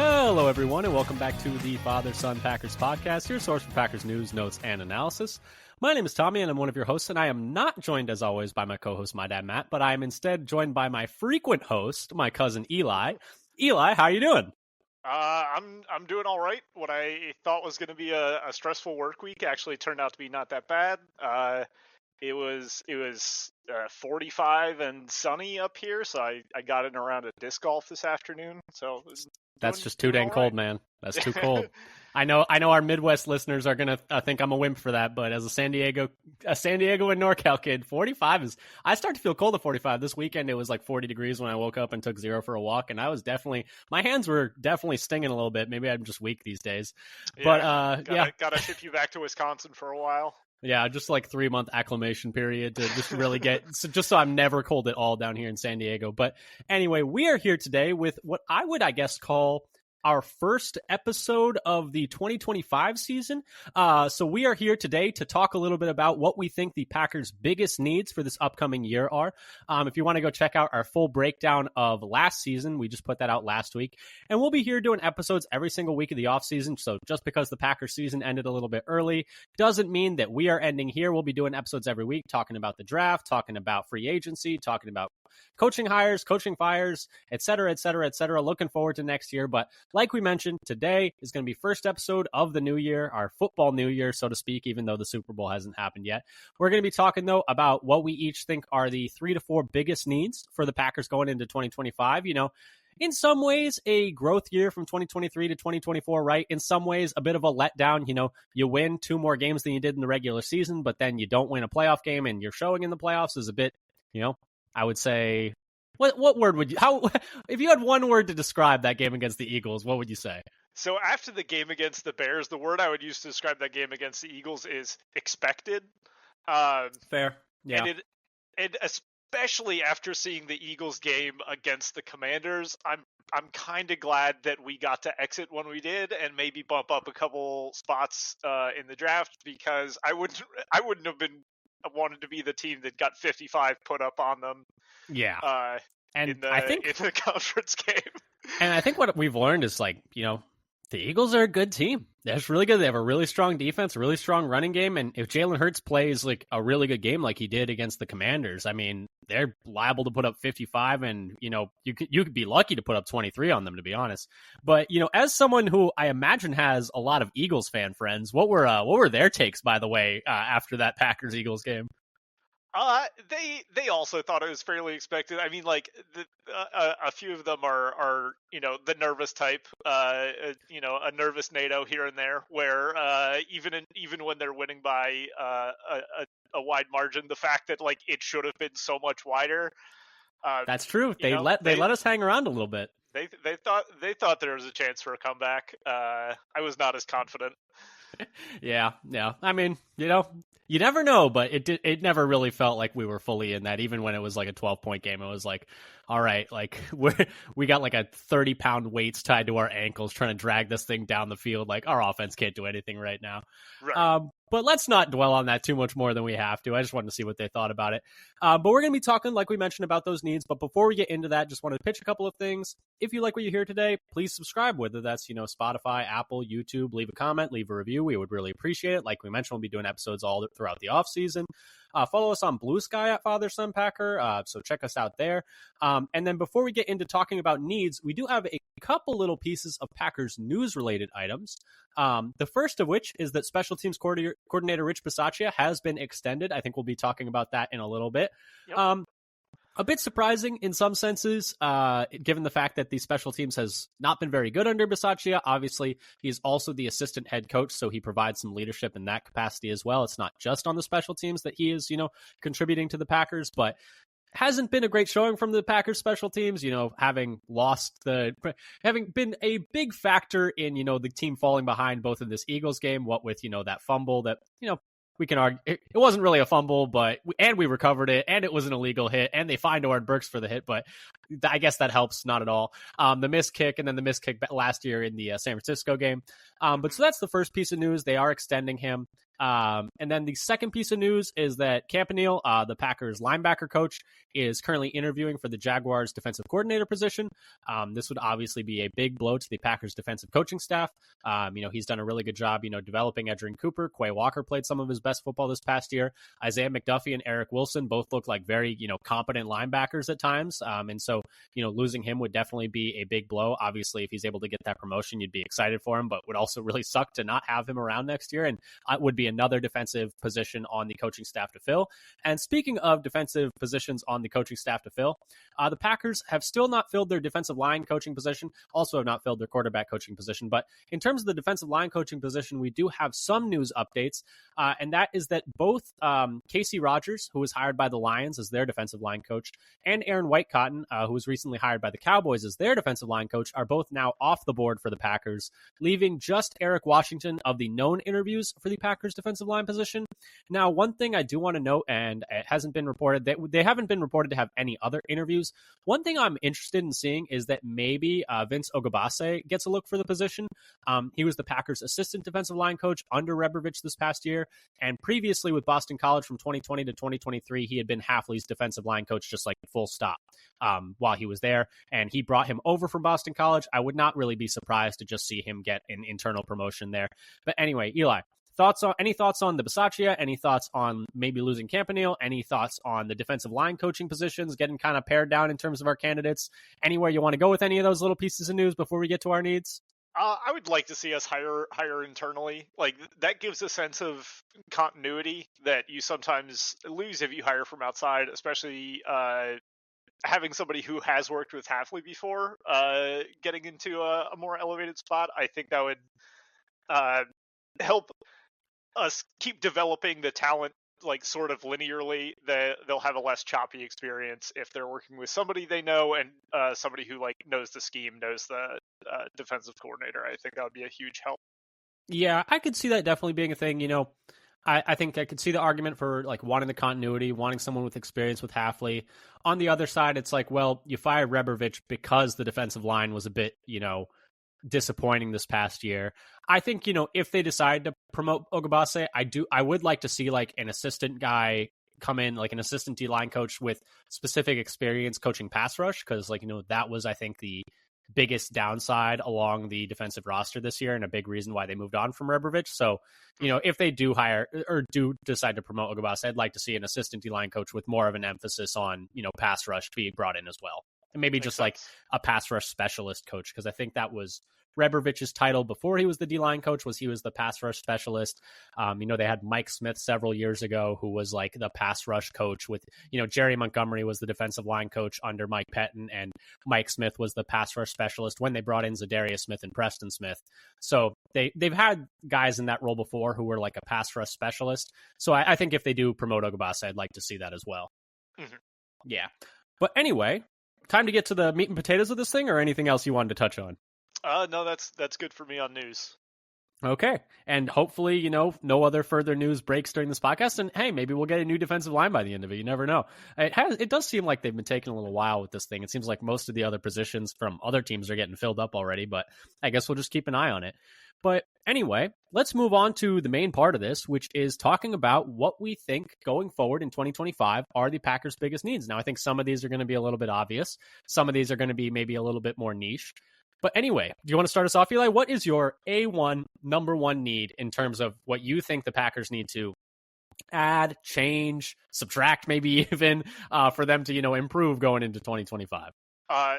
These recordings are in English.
Hello, everyone, and welcome back to the Father-Son Packers podcast, your source for Packers news, notes, and analysis. My name is Tommy, and I'm one of your hosts, and I am not joined, as always, by my co-host, my dad, Matt, but I am instead joined by my frequent host, my cousin, Eli. Eli, how you doing? I'm doing all right. What I thought was going to be a stressful work week actually turned out to be not that bad. It was 45 and sunny up here, so I got in around a disc golf this afternoon. So that's just too dang cold, man. That's too cold. I know our Midwest listeners are gonna think I'm a wimp for that, but as a San Diego and NorCal kid, 45 is. I start to feel cold at 45. This weekend it was like 40 degrees when I woke up and took Zero for a walk, and I was my hands were definitely stinging a little bit. Maybe I'm just weak these days, but gotta ship you back to Wisconsin for a while. Yeah, just like 3-month acclimation period to just really just so I'm never cold at all down here in San Diego. But anyway, we are here today with what I would, I guess, call our first episode of the 2025 season. So we are here today to talk a little bit about what we think the Packers' biggest needs for this upcoming year are. If you want to go check out our full breakdown of last season, we just put that out last week. And we'll be here doing episodes every single week of the offseason. So just because the Packers season ended a little bit early doesn't mean that we are ending here. We'll be doing episodes every week, talking about the draft, talking about free agency, talking about coaching hires, coaching fires, et cetera, et cetera, et cetera. Looking forward to next year. But like we mentioned, today is going to be first episode of the new year, our football new year, so to speak, even though the Super Bowl hasn't happened yet. We're going to be talking, though, about what we each think are the 3 to 4 biggest needs for the Packers going into 2025. You know, in some ways, a growth year from 2023 to 2024, right? In some ways, a bit of a letdown. You know, you win 2 more games than you did in the regular season, but then you don't win a playoff game and you're showing in the playoffs is a bit, you know, I would say, what word would you, if you had one word to describe that game against the Eagles, what would you say? So after the game against the Bears, the word I would use to describe that game against the Eagles is expected. Fair. Yeah. And especially after seeing the Eagles game against the Commanders, I'm kind of glad that we got to exit when we did and maybe bump up a couple spots in the draft, because I wouldn't have been wanted to be the team that got 55 put up on them. Yeah. And I think in the conference game. And I think what we've learned is, like, you know, the Eagles are a good team. They're just really good. They have a really strong defense, a really strong running game. And if Jalen Hurts plays like a really good game like he did against the Commanders, I mean, they're liable to put up 55, and, you know, you could be lucky to put up 23 on them, to be honest. But, you know, as someone who I imagine has a lot of Eagles fan friends, what were their takes, by the way, after that Packers-Eagles game? They also thought it was fairly expected. I mean, like, a few of them are you know, the nervous type, you know, a nervous NATO here and there, where even when they're winning by a wide margin, the fact that, like, it should have been so much wider. That's true. They let us hang around a little bit. They thought there was a chance for a comeback. I was not as confident. Yeah. I mean, you know, you never know, but it never really felt like we were fully in that. Even when it was like a 12-point game, it was like, all right, like we got like a 30-pound weights tied to our ankles trying to drag this thing down the field. Like, our offense can't do anything right now. Right. But let's not dwell on that too much more than we have to. I just wanted to see what they thought about it. But we're going to be talking, like we mentioned, about those needs. But before we get into that, just wanted to pitch a couple of things. If you like what you hear today, please subscribe, whether that's, you know, Spotify, Apple, YouTube. Leave a comment, leave a review. We would really appreciate it. Like we mentioned, we'll be doing episodes all throughout the off season. Follow us on Blue Sky at Father Son Packer. So check us out there. And then before we get into talking about needs, we do have a couple little pieces of Packers news related items. The first of which is that special teams coordinator Rich Bisaccia has been extended. I think we'll be talking about that in a little bit. Yep. A bit surprising in some senses, given the fact that the special teams has not been very good under Bisaccia. Obviously, he's also the assistant head coach, so he provides some leadership in that capacity as well. It's not just on the special teams that he is, you know, contributing to the Packers, but hasn't been a great showing from the Packers special teams, you know, having been a big factor in, you know, the team falling behind both in this Eagles game, what with, you know, that fumble that, you know, we can argue it wasn't really a fumble, but we recovered it, and it was an illegal hit, and they fined Oren Burks for the hit, but I guess that helps not at all. The missed kick, and then the missed kick last year in the San Francisco game. But so that's the first piece of news. They are extending him. And then the second piece of news is that Campanile, the Packers linebacker coach, is currently interviewing for the Jaguars defensive coordinator position. This would obviously be a big blow to the Packers defensive coaching staff. He's done a really good job, developing Edgerrin Cooper. Quay Walker played some of his best football this past year. Isaiah McDuffie and Eric Wilson both look like very, competent linebackers at times. And so, losing him would definitely be a big blow. Obviously, if he's able to get that promotion, you'd be excited for him, but would also really suck to not have him around next year. And it would be another defensive position on the coaching staff to fill. And speaking of defensive positions on the coaching staff to fill, the Packers have still not filled their defensive line coaching position, also have not filled their quarterback coaching position. But in terms of the defensive line coaching position, we do have some news updates, and that is that both Casey Rogers, who was hired by the Lions as their defensive line coach, and Aaron Whitecotton, who was recently hired by the Cowboys as their defensive line coach, are both now off the board for the Packers, leaving just Eric Washington of the known interviews for the Packers defensive line position. Now, one thing I do want to note, and it hasn't been reported, that they haven't been reported to have any other interviews. One thing I'm interested in seeing is that maybe Vince Ogabase gets a look for the position. He was the Packers assistant defensive line coach under Rebrovich this past year, and previously with Boston College from 2020 to 2023, he had been Hafley's defensive line coach, just like full stop, while he was there, and he brought him over from Boston College. I would not really be surprised to just see him get an internal promotion there. But anyway, Eli, any thoughts on the Bisaccia? Any thoughts on maybe losing Campanile? Any thoughts on the defensive line coaching positions getting kind of pared down in terms of our candidates? Anywhere you want to go with any of those little pieces of news before we get to our needs? I would like to see us hire internally. Like, that gives a sense of continuity that you sometimes lose if you hire from outside, especially having somebody who has worked with Hafley before getting into a more elevated spot. I think that would help us keep developing the talent, like, sort of linearly. They'll have a less choppy experience if they're working with somebody they know and somebody who, like, knows the scheme, knows the defensive coordinator. I think that would be a huge help. Yeah, I could see that definitely being a thing. I think I could see the argument for, like, wanting the continuity, wanting someone with experience with Hafley. On the other side, it's like, well, you fired Rebrovich because the defensive line was a bit, disappointing this past year. I think, if they decide to promote Ogabase, I would like to see, like, an assistant guy come in, like an assistant D-line coach with specific experience coaching pass rush, because, like, that was, I think, the biggest downside along the defensive roster this year and a big reason why they moved on from Rebrovich. So, if they do hire or do decide to promote Ogabase, I'd like to see an assistant D-line coach with more of an emphasis on, pass rush being brought in as well. And maybe just like a pass rush specialist coach, because I think that was Rebrovich's title before he was the D-line coach, was he was the pass rush specialist. They had Mike Smith several years ago who was like the pass rush coach with, Jerry Montgomery was the defensive line coach under Mike Pettin, and Mike Smith was the pass rush specialist when they brought in Zadarius Smith and Preston Smith. So they've had guys in that role before who were like a pass rush specialist. So I think if they do promote Ogabase, I'd like to see that as well. Mm-hmm. Yeah. But anyway, time to get to the meat and potatoes of this thing, or anything else you wanted to touch on? No, that's good for me on news. Okay. And hopefully, no other further news breaks during this podcast. And hey, maybe we'll get a new defensive line by the end of it. You never know. It does seem like they've been taking a little while with this thing. It seems like most of the other positions from other teams are getting filled up already, but I guess we'll just keep an eye on it. But anyway, let's move on to the main part of this, which is talking about what we think going forward in 2025 are the Packers' biggest needs. Now, I think some of these are going to be a little bit obvious. Some of these are going to be maybe a little bit more niche. But anyway, do you want to start us off, Eli? What is your number one need in terms of what you think the Packers need to add, change, subtract, maybe even for them to, improve going into 2025?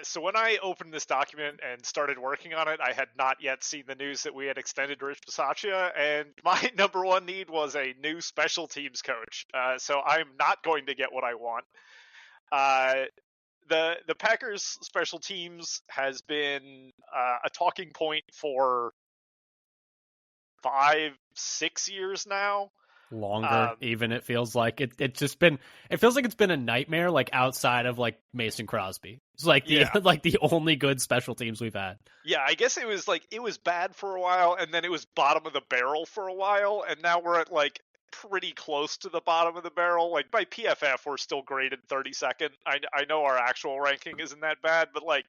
So when I opened this document and started working on it, I had not yet seen the news that we had extended Rich Bisaccia, and my number one need was a new special teams coach. So I'm not going to get what I want. The Packers special teams has been a talking point for 5-6 years now. Longer, even. It feels like it feels like it's been a nightmare, like outside of like Mason Crosby. It's like the only good special teams we've had. Yeah, I guess it was bad for a while, and then it was bottom of the barrel for a while, and now we're at like pretty close to the bottom of the barrel. Like by PFF, we're still graded 32nd. I know our actual ranking isn't that bad, but like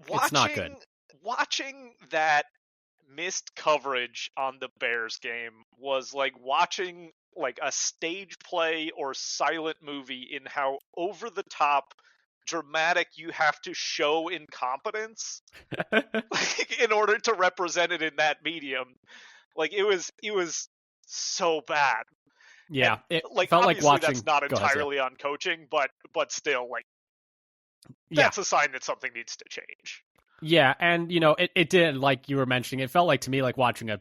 it's not good. Watching that missed coverage on the Bears game was like watching like a stage play or silent movie in how over the top dramatic you have to show incompetence like, in order to represent it in that medium. Like it was so bad. Yeah, And it like felt like obviously watching. that's not Go ahead, Zach. entirely on coaching, but still, like, Yeah, that's a sign that something needs to change. yeah, and it did, like you were mentioning. It felt like to me like watching a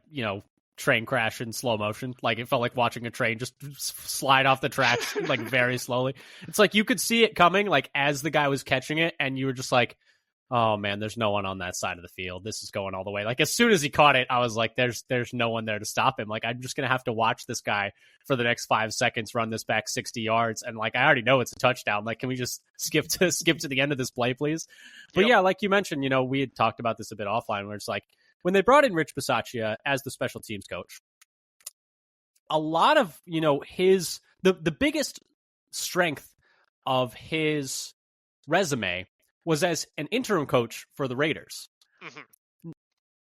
train crash in slow motion. Like it felt like watching a train just slide off the tracks like very slowly. It's like you could see it coming like as the guy was catching it, and you were just like, oh man, there's no one on that side of the field. This is going all the way. Like as soon as he caught it, I was like, there's no one there to stop him. Like I'm just gonna have to watch this guy for the next 5 seconds run this back 60 yards, and like I already know it's a touchdown. Like can we just skip to the end of this play, please? But Yep. yeah, like you mentioned, we had talked about this a bit offline, where it's like when they brought in Rich Bisaccia as the special teams coach, a lot of his the biggest strength of his resume was as an interim coach for the Raiders. Mm-hmm.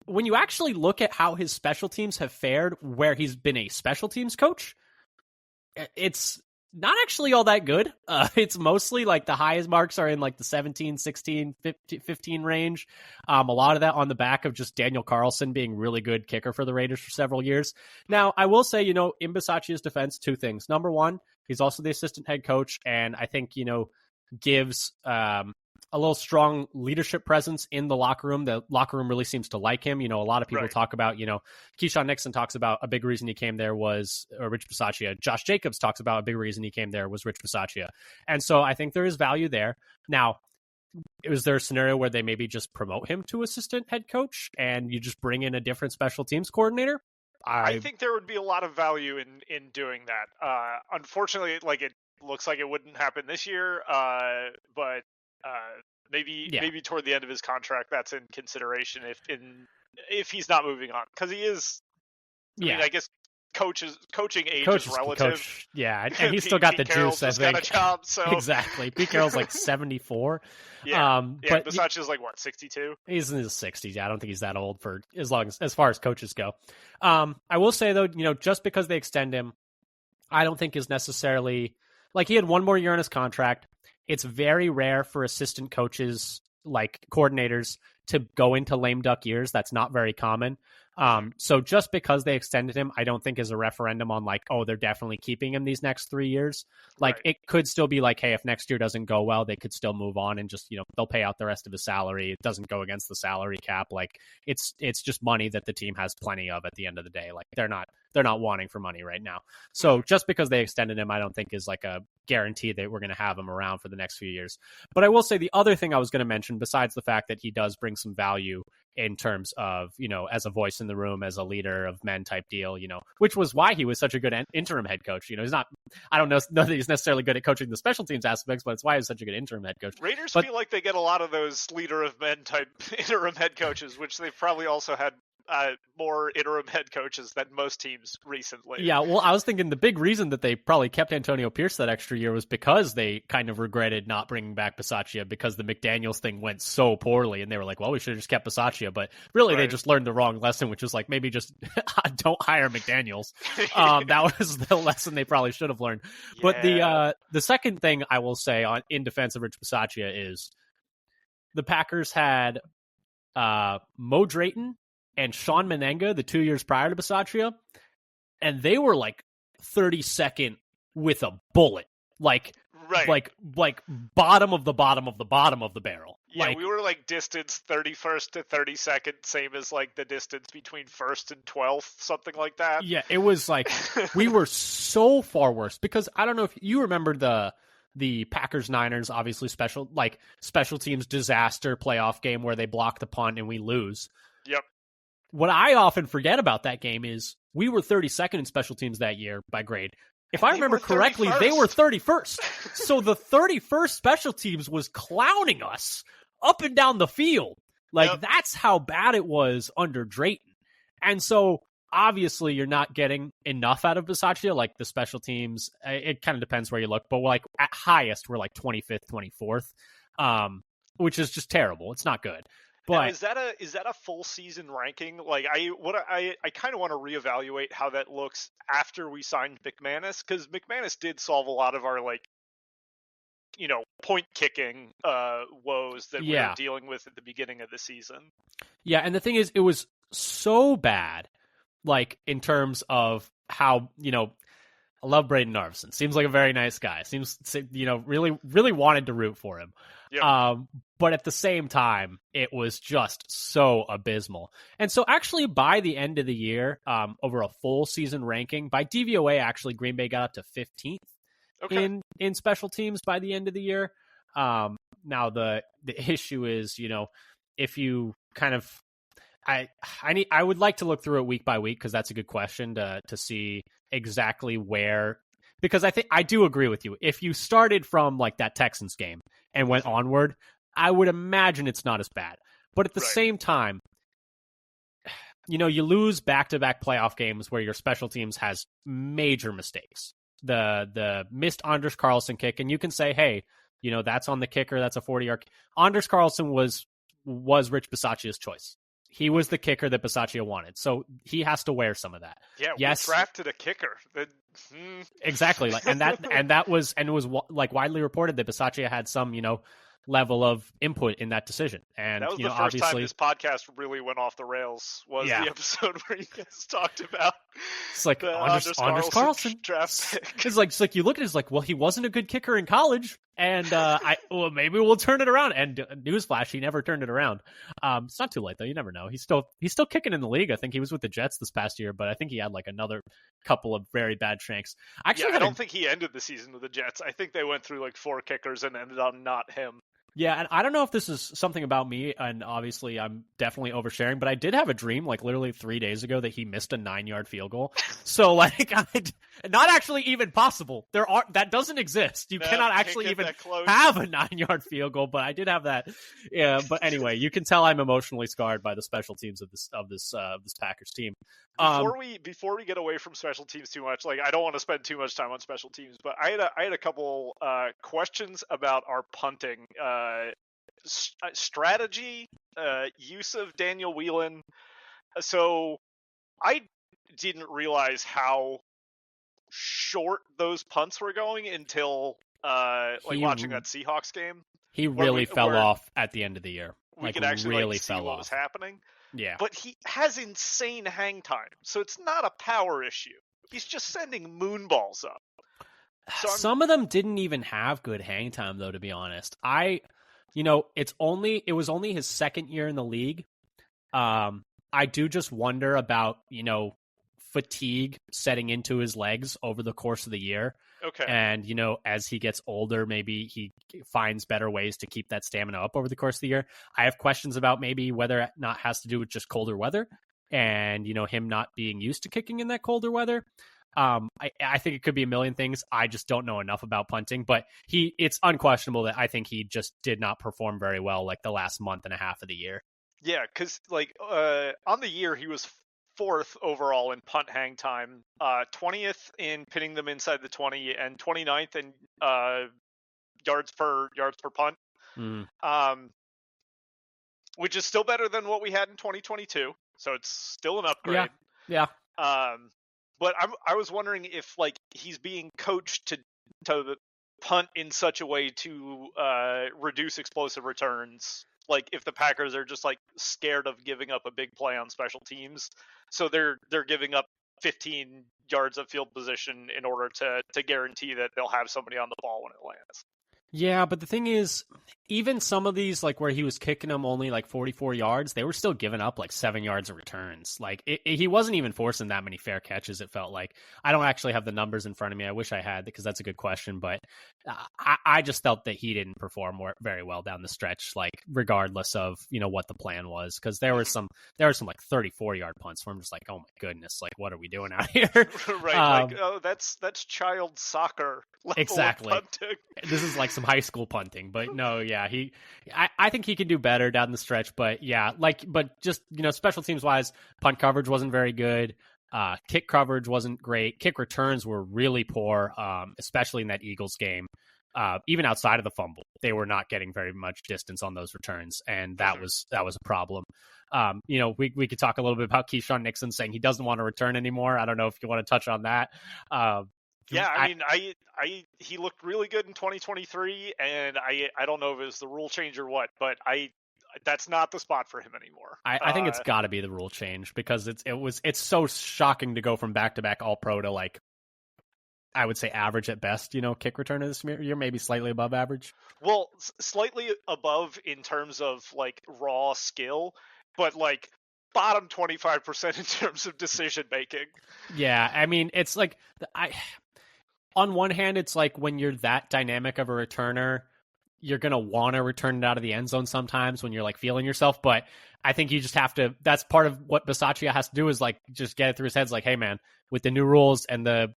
When you actually look at how his special teams have fared where he's been a special teams coach, it's not actually all that good. It's mostly like the highest marks are in like the 17, 16, 15 range. A lot of that on the back of just Daniel Carlson being really good kicker for the Raiders for several years. Now, I will say, in Bisaccia's defense, 2 things. Number one, he's also the assistant head coach, and I think, gives a little strong leadership presence in the locker room. The locker room really seems to like him. A lot of people talk about, Keyshawn Nixon talks about a big reason he came there was Rich Bisaccia. Josh Jacobs talks about a big reason he came there was Rich Bisaccia. And so I think there is value there. Now, is there a scenario where they maybe just promote him to assistant head coach and you just bring in a different special teams coordinator? I think there would be a lot of value in doing that. Unfortunately, like it looks like it wouldn't happen this year, but maybe toward the end of his contract that's in consideration if he's not moving on, because he is. I mean, I guess coaching age is relative. And he's still got the juice. I think. Got a job, so exactly. Pete Carroll's like 74. Yeah, but Bisaccia's like what, 62? He's in his 60s. Yeah, I don't think he's that old for as far as coaches go. I will say though, just because they extend him, I don't think is necessarily like he had 1 more year on his contract. It's very rare for assistant coaches, like coordinators, to go into lame duck years. That's not very common. So just because they extended him, I don't think is a referendum on like, oh, they're definitely keeping him these next 3 years. Like It could still be like, hey, if next year doesn't go well, they could still move on and just, they'll pay out the rest of his salary. It doesn't go against the salary cap. Like it's just money that the team has plenty of at the end of the day. Like they're not wanting for money right now. So just because they extended him, I don't think is like a guarantee that we're going to have him around for the next few years. But I will say the other thing I was going to mention, besides the fact that he does bring some value in terms of, as a voice in the room, as a leader of men type deal, which was why he was such a good interim head coach. He's not, I don't know that he's necessarily good at coaching the special teams aspects, but it's why he was such a good interim head coach. Raiders feel like they get a lot of those leader of men type interim head coaches, which they've probably also had more interim head coaches than most teams recently. Yeah, well, I was thinking the big reason that they probably kept Antonio Pierce that extra year was because they kind of regretted not bringing back Bisaccia because the McDaniels thing went so poorly, and they were like, well, we should have just kept Bisaccia, but really they just learned the wrong lesson, which was like, maybe just don't hire McDaniels. That was the lesson they probably should have learned. Yeah. But the second thing I will say in defense of Rich Bisaccia is the Packers had Mo Drayton and Sean Menenga the 2 years prior to Bisaccia, and they were like 32nd with a bullet, like bottom of the bottom of the bottom of the barrel. Yeah, we were like distance 31st to 32nd, same as like the distance between 1st and 12th, something like that. Yeah, it was like we were so far worse because I don't know if you remember the Packers-Niners, obviously special teams disaster playoff game where they block the punt and we lose. Yep. What I often forget about that game is we were 32nd in special teams that year by grade. If I remember correctly, they were 31st. So the 31st special teams was clowning us up and down the field. That's how bad it was under Drayton. And so obviously you're not getting enough out of Bisaccia, like the special teams. It kind of depends where you look, but like at highest, we're like 25th, 24th, which is just terrible. It's not good. Now, But is that a full season ranking? Like, I kind of want to reevaluate how that looks after we signed McManus, because McManus did solve a lot of our, like, point kicking woes that we were yeah, dealing with at the beginning of the season. yeah, and the thing is, it was so bad, like in terms of how I love Braden Narvison. Seems like a very nice guy. Seems really really wanted to root for him. Yep. But at the same time, it was just so abysmal. And so actually by the end of the year, over a full season ranking, by DVOA, actually Green Bay got up to 15th in special teams by the end of the year. Now the issue is, if you kind of I would like to look through it week by week, because that's a good question to see exactly where, because I do agree with you. If you started from like that Texans game and went onward, I would imagine it's not as bad. But at the same time, you lose back-to-back playoff games where your special teams has major mistakes. The missed Anders Carlson kick, and you can say, hey, that's on the kicker, that's a 40-yard. Anders Carlson was Rich Bisaccia's choice. He was the kicker that Bisaccia wanted, so he has to wear some of that. Yeah, yes, we drafted a kicker. Exactly, and it was like widely reported that Bisaccia had some level of input in that decision. And that was the first obviously, time this podcast really went off the rails. Was the episode where you guys talked about it's like Anders Carlson draft pick. It's like you look at it, it's like, well, he wasn't a good kicker in college, and maybe we'll turn it around. And newsflash, he never turned it around. It's not too late though. You never know. He's still kicking in the league. I think he was with the Jets this past year, but I think he had like another couple of very bad shanks. Actually, I don't think he ended the season with the Jets. I think they went through like 4 kickers and ended on not him. Yeah, and I don't know if this is something about me, and obviously I'm definitely oversharing, but I did have a dream like literally 3 days ago that he missed a 9-yard field goal. So like, not actually even possible. That doesn't exist. You cannot actually even have a 9-yard field goal, but I did have that. Yeah, but anyway, you can tell I'm emotionally scarred by the special teams of this Packers team. Before we get away from special teams too much, like I don't want to spend too much time on special teams, but I had a couple questions about our punting strategy, use of Daniel Whelan. So I didn't realize how short those punts were going until watching that Seahawks game. He really fell off at the end of the year. We could actually really see what was happening. Yeah. But he has insane hang time, so it's not a power issue. He's just sending moonballs up. Some of them didn't even have good hang time, though, to be honest. It was only his second year in the league. I do just wonder about, fatigue setting into his legs over the course of the year. Okay. And, as he gets older, maybe he finds better ways to keep that stamina up over the course of the year. I have questions about maybe whether or not has to do with just colder weather and, him not being used to kicking in that colder weather. I think it could be a million things. I just don't know enough about punting, but it's unquestionable that I think he just did not perform very well like the last month and a half of the year. Yeah, because on the year he was 4th overall in punt hang time, 20th in pinning them inside the 20, and 29th in yards per punt. Which is still better than what we had in 2022. So it's still an upgrade. Yeah. But I was wondering if like he's being coached to punt in such a way to reduce explosive returns. Like if the Packers are just like scared of giving up a big play on special teams, so they're giving up 15 yards of field position in order to guarantee that they'll have somebody on the ball when it lands. Yeah, but the thing is, even some of these, like where he was kicking them only like 44 yards, they were still giving up like 7 yards of returns. Like he wasn't even forcing that many fair catches, it felt like. I don't actually have the numbers in front of me. I wish I had, because that's a good question. But I just felt that he didn't perform very well down the stretch, like regardless of, what the plan was. Because there were some like 34-yard punts where I'm just like, oh my goodness, like what are we doing out here? Right, that's child soccer level exactly. of punting. This is like some high school punting, but no, yeah, I think he can do better down the stretch, but yeah, but just, special teams wise, punt coverage wasn't very good. Kick coverage wasn't great. Kick returns were really poor, especially in that Eagles game. even outside of the fumble, they were not getting very much distance on those returns, and that was a problem. We could talk a little bit about Keyshawn Nixon saying he doesn't want to return anymore. I don't know if you want to touch on that. Yeah, I mean, he looked really good in 2023, and I don't know if it was the rule change or what, but that's not the spot for him anymore. I think it's got to be the rule change, because it's so shocking to go from back-to-back All-Pro to, like, I would say average at best, kick return this year, maybe slightly above average. Well, slightly above in terms of, like, raw skill, but, like, bottom 25% in terms of decision making. Yeah, I mean, it's like on one hand, it's like when you're that dynamic of a returner, you're going to want to return it out of the end zone sometimes when you're, like, feeling yourself. But I think you just have to, that's part of what Bisaccia has to do, is, like, just get it through his head. It's like, hey, man, with the new rules and the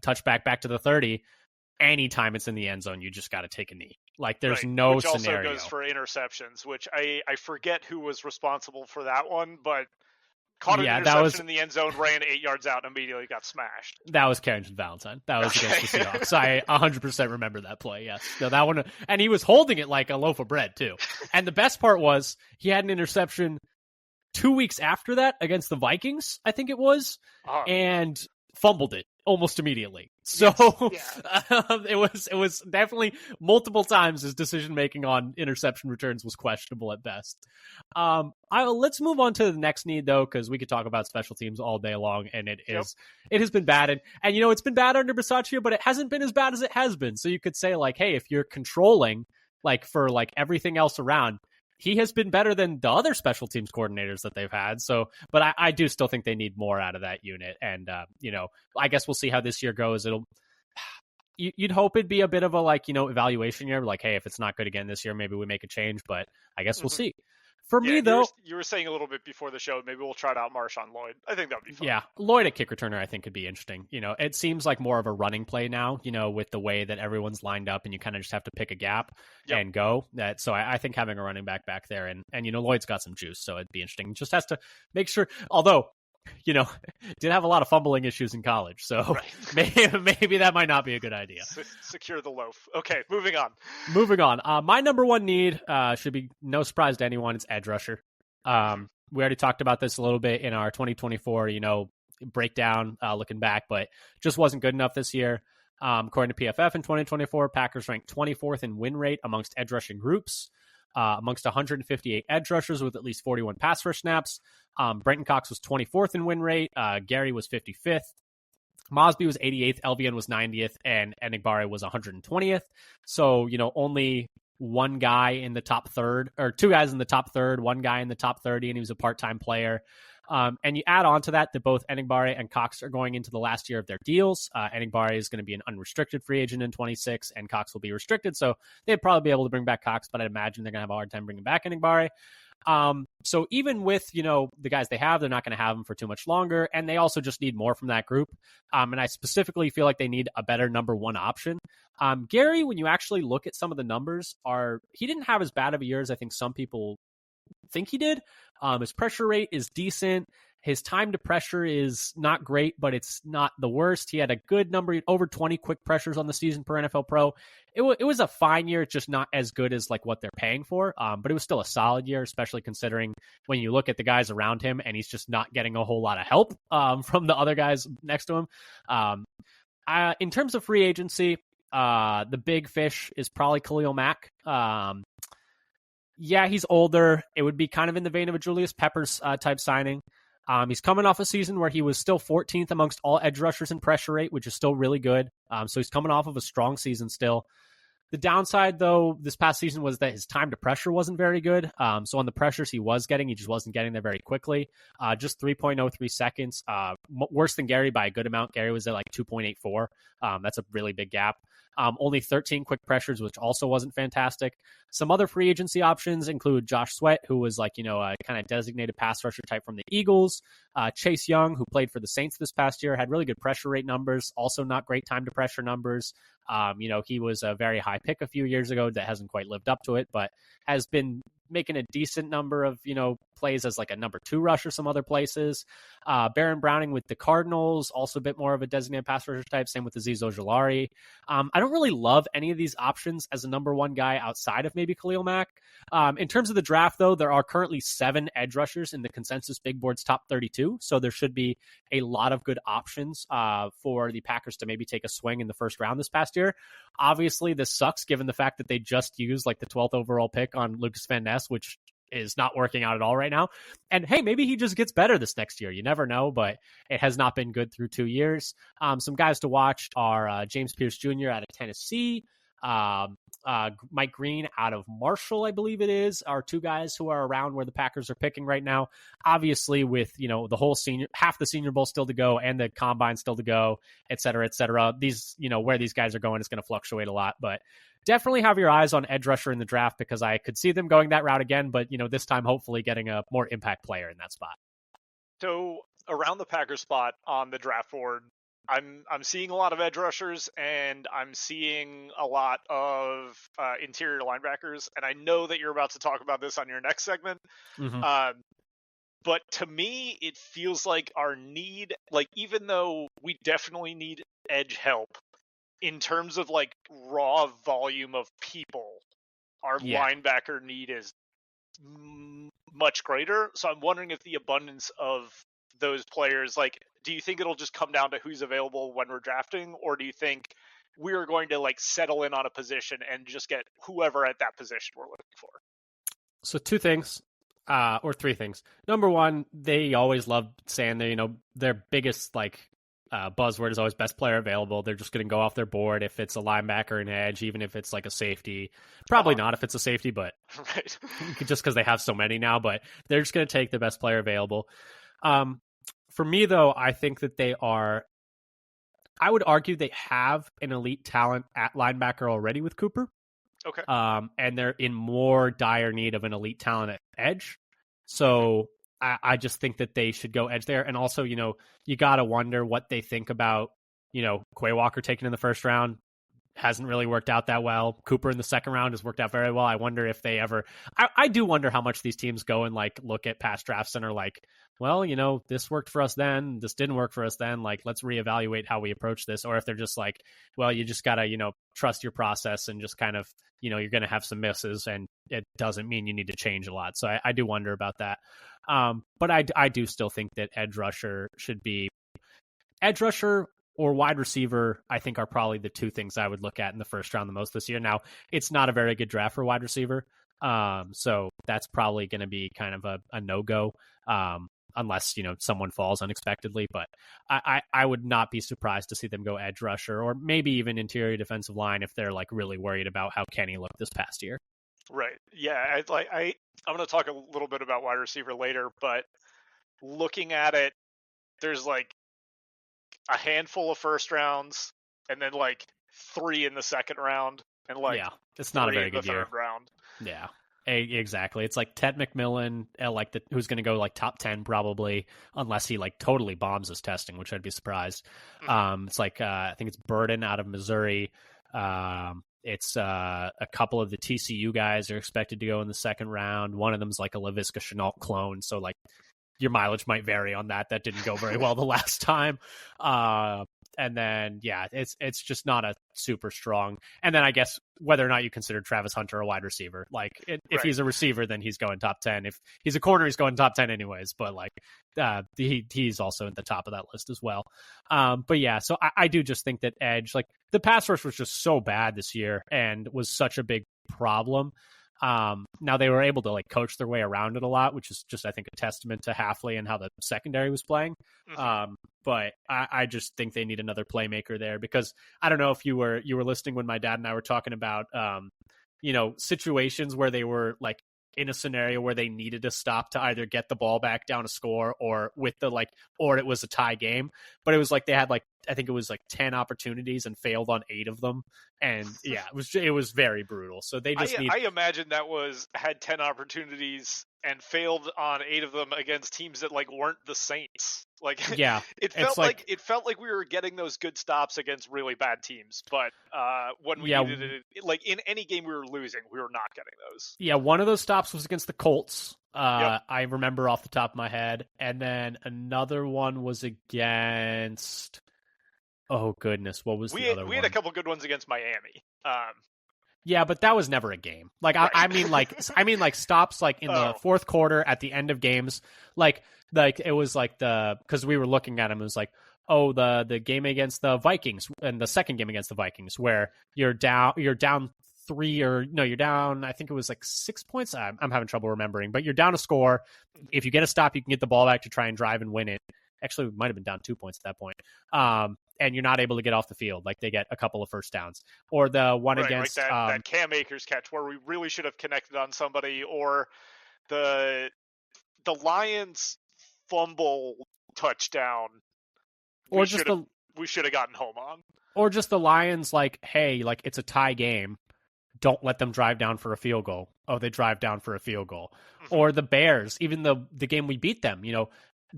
touchback back to the 30, anytime it's in the end zone, you just got to take a knee. Like, there's no which scenario. Also goes for interceptions, which I forget who was responsible for that one, but caught an interception in the end zone, ran 8 yards out, and immediately got smashed. That was Carrington Valentine. That was against the Seahawks. I 100% remember that play, yes. No, that one, and he was holding it like a loaf of bread, too. And the best part was, he had an interception 2 weeks after that against the Vikings, I think it was, and fumbled it almost immediately. So yes. it was definitely multiple times his decision making on interception returns was questionable at best. Let's move on to the next need, though, because we could talk about special teams all day long, and it has been bad, and it's been bad under Bisaccia, but it hasn't been as bad as it has been. So you could say, like, hey, if you're controlling, like, for, like, everything else around, he has been better than the other special teams coordinators that they've had. So, but I do still think they need more out of that unit. And, I guess we'll see how this year goes. You'd hope it'd be a bit of a, like, evaluation year. Like, hey, if it's not good again this year, maybe we make a change, but I guess we'll see. For me, though, you were saying a little bit before the show, maybe we'll try out Marshawn Lloyd. I think that'd be fun. Yeah, Lloyd at kick returner, I think, could be interesting. It seems like more of a running play now, with the way that everyone's lined up, and you kind of just have to pick a gap and go. So I think having a running back there, and Lloyd's got some juice, so it'd be interesting. Just has to make sure, although, did have a lot of fumbling issues in college, so maybe that might not be a good idea. Secure the loaf. Okay, moving on. My number one need should be no surprise to anyone. It's edge rusher. We already talked about this a little bit in our 2024, breakdown, looking back, but just wasn't good enough this year. According to PFF in 2024, Packers ranked 24th in win rate amongst edge rushing groups. Amongst 158 edge rushers with at least 41 pass rush snaps. Brenton Cox was 24th in win rate. Gary was 55th. Mosby was 88th. LVN was 90th. And Enigbare was 120th. So, only one guy in the top third, or two guys in the top third, one guy in the top 30, and he was a part-time player. And you add on to that both Enigbare and Cox are going into the last year of their deals. Enigbare is going to be an unrestricted free agent in 26, and Cox will be restricted. So they'd probably be able to bring back Cox, but I'd imagine they're going to have a hard time bringing back Enigbare. So even with, the guys they have, they're not going to have them for too much longer. And they also just need more from that group. And I specifically feel like they need a better number one option. Gary, when you actually look at some of the numbers, he didn't have as bad of a year as I think some people think he did. His pressure rate is decent. His time to pressure is not great, but it's not the worst. He had a good number, over 20 quick pressures on the season per NFL Pro. It was a fine year, just not as good as like what they're paying for. But it was still a solid year, especially considering when you look at the guys around him and he's just not getting a whole lot of help from the other guys next to him. In terms of free agency, the big fish is probably Khalil Mack. Yeah, he's older. It would be kind of in the vein of a Julius Peppers type signing. He's coming off a season where he was still 14th amongst all edge rushers in pressure rate, which is still really good. So he's coming off of a strong season still. The downside, though, this past season was that his time to pressure wasn't very good. So on the pressures he was getting, he just wasn't getting there very quickly. Just 3.03 seconds. Worse than Gary by a good amount. Gary was at like 2.84. That's a really big gap. Only 13 quick pressures, which also wasn't fantastic. Some other free agency options include Josh Sweat, who was like, a kind of designated pass rusher type from the Eagles. Chase Young, who played for the Saints this past year, had really good pressure rate numbers, also not great time to pressure numbers. He was a very high pick a few years ago that hasn't quite lived up to it, but has been making a decent number of, plays as like a number 2 rusher some other places. Baron Browning with the Cardinals, also a bit more of a designated pass rusher type. Same with Azeez Ojulari. I don't really love any of these options as a number 1 guy outside of maybe Khalil Mack. In terms of the draft, though, there are currently 7 edge rushers in the consensus Big Board's top 32. So there should be a lot of good options for the Packers to maybe take a swing in the first round this past year. Obviously, this sucks given the fact that they just used like the 12th overall pick on Lucas Van Ness, which is not working out at all right now. And hey, maybe he just gets better this next year. You never know, but it has not been good through 2 years. Some guys to watch are James Pierce Jr. out of Tennessee, Mike Green out of Marshall, I believe it is, are 2 guys who are around where the Packers are picking right now. Obviously, with the whole half the Senior Bowl still to go and the Combine still to go, et cetera, et cetera. These, where these guys are going is going to fluctuate a lot, but definitely have your eyes on edge rusher in the draft because I could see them going that route again, but this time hopefully getting a more impact player in that spot. So around the Packers spot on the draft board, I'm seeing a lot of edge rushers and I'm seeing a lot of interior linebackers, and I know that you're about to talk about this on your next segment. Mm-hmm. But to me, it feels like our need, like even though we definitely need edge help, in terms of like raw volume of people, our linebacker need is much greater. So I'm wondering if the abundance of those players, like, do you think it'll just come down to who's available when we're drafting, or do you think we're going to like settle in on a position and just get whoever at that position we're looking for? So 2 things, or 3 things. Number 1, they always love saying that, their biggest like buzzword is always best player available. They're just going to go off their board if it's a linebacker, an edge, even if it's like a safety. Probably not if it's a safety, but right. Just because they have so many now. But they're just going to take the best player available. For me, though, I think that I would argue they have an elite talent at linebacker already with Cooper. Okay. And they're in more dire need of an elite talent at edge. So I just think that they should go edge there. And also, you got to wonder what they think about, Quay Walker taken in the first round. Hasn't really worked out that well. Cooper in the second round has worked out very well. I wonder if they ever, I do wonder how much these teams go and like look at past drafts and are like, well, this worked for us then, this didn't work for us then. Like, let's reevaluate how we approach this. Or if they're just like, well, you just got to, trust your process and just kind of, you're going to have some misses and it doesn't mean you need to change a lot. So I do wonder about that. But I do still think that edge rusher or wide receiver, I think, are probably the 2 things I would look at in the first round the most this year. Now, it's not a very good draft for wide receiver, so that's probably going to be kind of a no-go, unless, someone falls unexpectedly. But I would not be surprised to see them go edge rusher or maybe even interior defensive line if they're, like, really worried about how Kenny looked this past year. Right. Yeah, I'm going to talk a little bit about wide receiver later, but looking at it, there's, like, a handful of first rounds and then like 3 in the second round and like it's not a very good year. Third round. Yeah, exactly. It's like Ted McMillan, who's going to go like top 10 probably, unless he like totally bombs his testing, which I'd be surprised. Mm-hmm. It's like I think it's Burden out of Missouri. It's a couple of the TCU guys are expected to go in the second round. One of them's like a Laviska Shenault clone, so like your mileage might vary on that. That didn't go very well the last time. And then, it's just not a super strong. And then I guess whether or not you consider Travis Hunter a wide receiver, like if he's a receiver, then he's going top 10. If he's a corner, he's going top 10 anyways. But like he's also at the top of that list as well. But yeah, so I do just think that edge, like the pass rush was just so bad this year and was such a big problem. Now they were able to like coach their way around it a lot, which is just, I think, a testament to Halfley and how the secondary was playing. Mm-hmm. But I just think they need another playmaker there because I don't know if you were listening when my dad and I were talking about, situations where they were like in a scenario where they needed to stop to either get the ball back down a score or or it was a tie game. But it was like they had like, I think it was like 10 opportunities and failed on 8 of them. And yeah, it was very brutal. So they just I imagine that had 10 opportunities and failed on 8 of them against teams that like weren't the Saints. Like Yeah, it it's felt like it felt like we were getting those good stops against really bad teams, but when we yeah, needed it, like in any game we were losing, we were not getting those. yeah. One of those stops was against the Colts. Yep. I remember off the top of my head, and then another one was against. Oh goodness, what was the other We had a one? couple good ones against Miami. Yeah, but that was never a game. Like Right. I mean, like stops like in the fourth quarter at the end of games. Like it was like because we were looking at them, it was like, oh, the game against the Vikings and the second game against the Vikings where you're down three, or no, you're down. I think it was like 6 points. I'm having trouble remembering, but you're down a score. If you get a stop, you can get the ball back to try and drive and win it. Actually, we might have been down 2 points at that point. And you're not able to get off the field. Like they get a couple of first downs. Or the one right, against like that Cam Akers catch where we really should have connected on somebody, or the Lions fumble touchdown. or We should have gotten home on. Or just the Lions, like, hey, like it's a tie game. Don't let them drive down for a field goal. Oh, they drive down for a field goal. Mm-hmm. Or the Bears, even the game we beat them,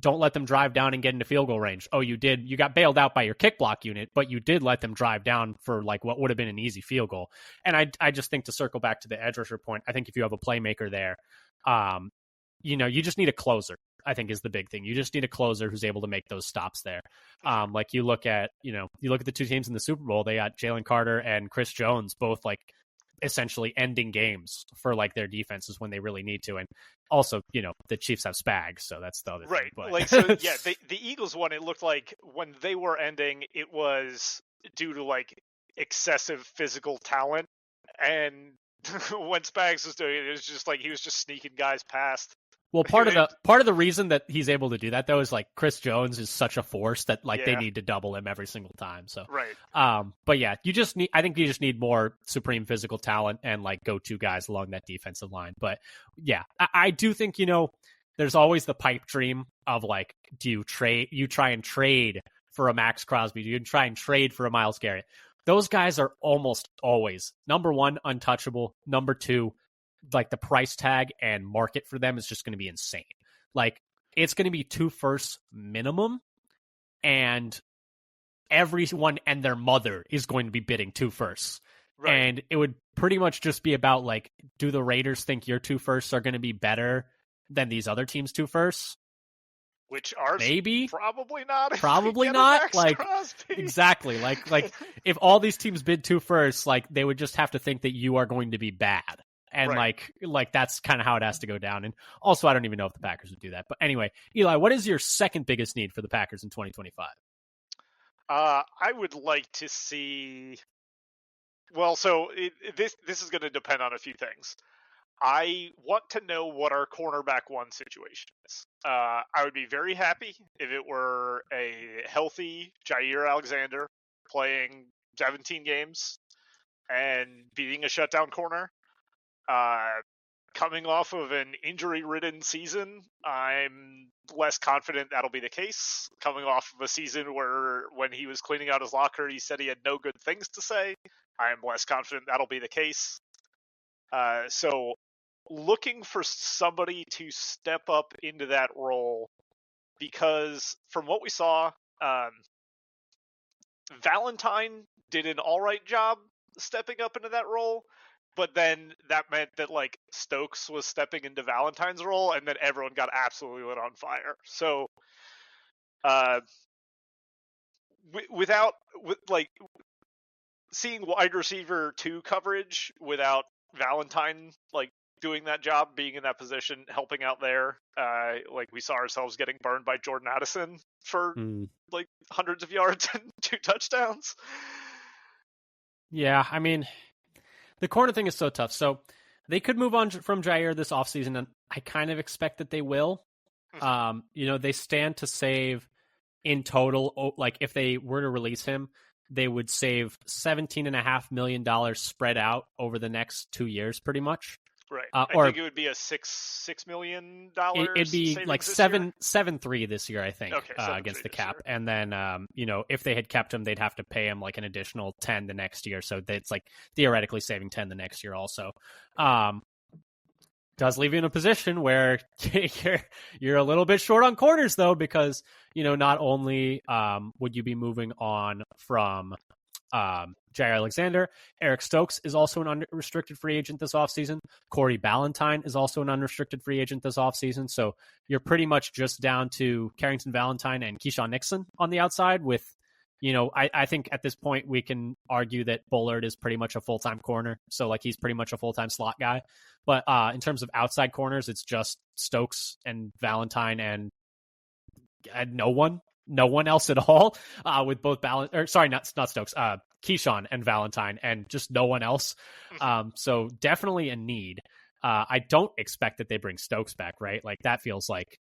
don't let them drive down and get into field goal range. Oh, you got bailed out by your kick block unit, but you did let them drive down for like what would have been an easy field goal. And I just think, to circle back to the edge rusher point, I think if you have a playmaker there, you just need a closer, I think, is the big thing. You just need a closer who's able to make those stops there. Like you look at the two teams in the Super Bowl, they got Jalen Carter and Chris Jones, both like essentially ending games for like their defenses when they really need to. And also, the Chiefs have Spags, so that's the other right. thing. But... Like, so yeah, the Eagles one, it looked like when they were ending, it was due to like excessive physical talent, and when Spags was doing it, it was just like he was just sneaking guys past. Well, part of the reason that he's able to do that though is like Chris Jones is such a force that like they need to double him every single time. So right. But yeah, I think you just need more supreme physical talent and like go-to guys along that defensive line. But yeah, I do think there's always the pipe dream of like, do you try and trade for a Max Crosby? Do you try and trade for a Myles Garrett? Those guys are almost always, number one, untouchable. Number two, like the price tag and market for them is just going to be insane. Like it's going to be 2 firsts minimum, and everyone and their mother is going to be bidding 2 firsts. Right. And it would pretty much just be about like, do the Raiders think your 2 firsts are going to be better than these other teams' 2 firsts? Which are maybe probably not. Probably not. Like Crosby. Exactly. Like if all these teams bid 2 firsts, like they would just have to think that you are going to be bad. And right. like that's kind of how it has to go down. And also, I don't even know if the Packers would do that. But anyway, Eli, what is your second biggest need for the Packers in 2025? I would like to see. Well, so this is going to depend on a few things. I want to know what our cornerback one situation is. I would be very happy if it were a healthy Jair Alexander playing 17 games and being a shutdown corner. Coming off of an injury-ridden season, I'm less confident that'll be the case. Coming off of a season where when he was cleaning out his locker, he said he had no good things to say, I'm less confident that'll be the case. So looking for somebody to step up into that role, because from what we saw, Valentine did an all right job stepping up into that role. But then that meant that like Stokes was stepping into Valentine's role, and then everyone got absolutely lit on fire. So, without seeing wide receiver 2 coverage without Valentine like doing that job, being in that position, helping out there, like we saw ourselves getting burned by Jordan Addison for like hundreds of yards and 2 touchdowns. Yeah, I mean, the corner thing is so tough. So they could move on from Jair this offseason, and I kind of expect that they will. They stand to save in total, like if they were to release him, they would save $17.5 million spread out over the next 2 years, pretty much. Right. I think it would be a $6 million. It'd be like 7.3 this year, I think, against the cap. Year. And then, if they had kept him, they'd have to pay him like an additional 10 the next year. So it's like theoretically saving 10 the next year also. Does leave you in a position where you're a little bit short on corners, though, because, not only would you be moving on from Jair Alexander, Eric Stokes is also an unrestricted free agent this offseason. Corey Ballantyne is also an unrestricted free agent this offseason. So you're pretty much just down to Carrington Valentine and Keyshawn Nixon on the outside with, I think at this point we can argue that Bullard is pretty much a full-time corner. So like he's pretty much a full-time slot guy. But in terms of outside corners, it's just Stokes and Valentine and no one else at all, with both not Stokes, Keyshawn and Valentine, and just no one else. So definitely a need. I don't expect that they bring Stokes back, right? Like that feels like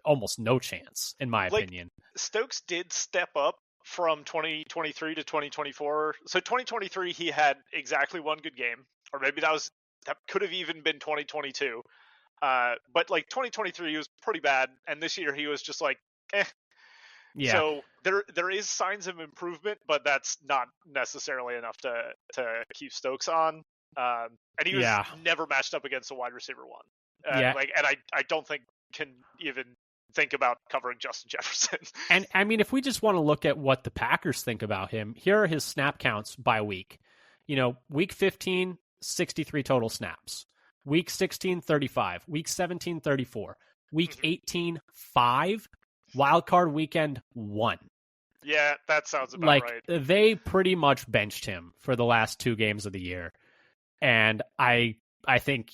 almost no chance, in my opinion. Stokes did step up from 2023 to 2024. So 2023, he had exactly one good game, or maybe that could have even been 2022. But like 2023, he was pretty bad, and this year he was just like, eh. Yeah. So there is signs of improvement, but that's not necessarily enough to keep Stokes on. And he was never matched up against a wide receiver one. And I don't think can even think about covering Justin Jefferson. And I mean, if we just want to look at what the Packers think about him, here are his snap counts by week. Week 15, 63 total snaps. Week 16, 35. Week 17, 34. Week 18, 5. Wild card weekend 1. Yeah, that sounds about right. They pretty much benched him for the last 2 games of the year. And I think,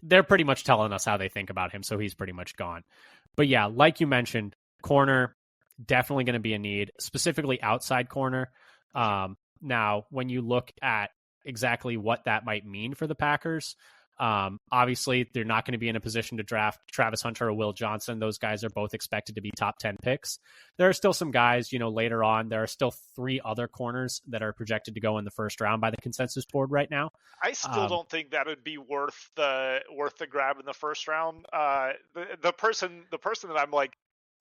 they're pretty much telling us how they think about him, so he's pretty much gone. But yeah, like you mentioned, corner, definitely going to be a need, specifically outside corner. Now, when you look at exactly what that might mean for the Packers, obviously they're not going to be in a position to draft Travis Hunter or Will Johnson. Those guys are both expected to be top 10 picks. There are still some guys, later on. There are still 3 other corners that are projected to go in the first round by the consensus board right now. I still don't think that would be worth the grab in the first round. The person that I'm like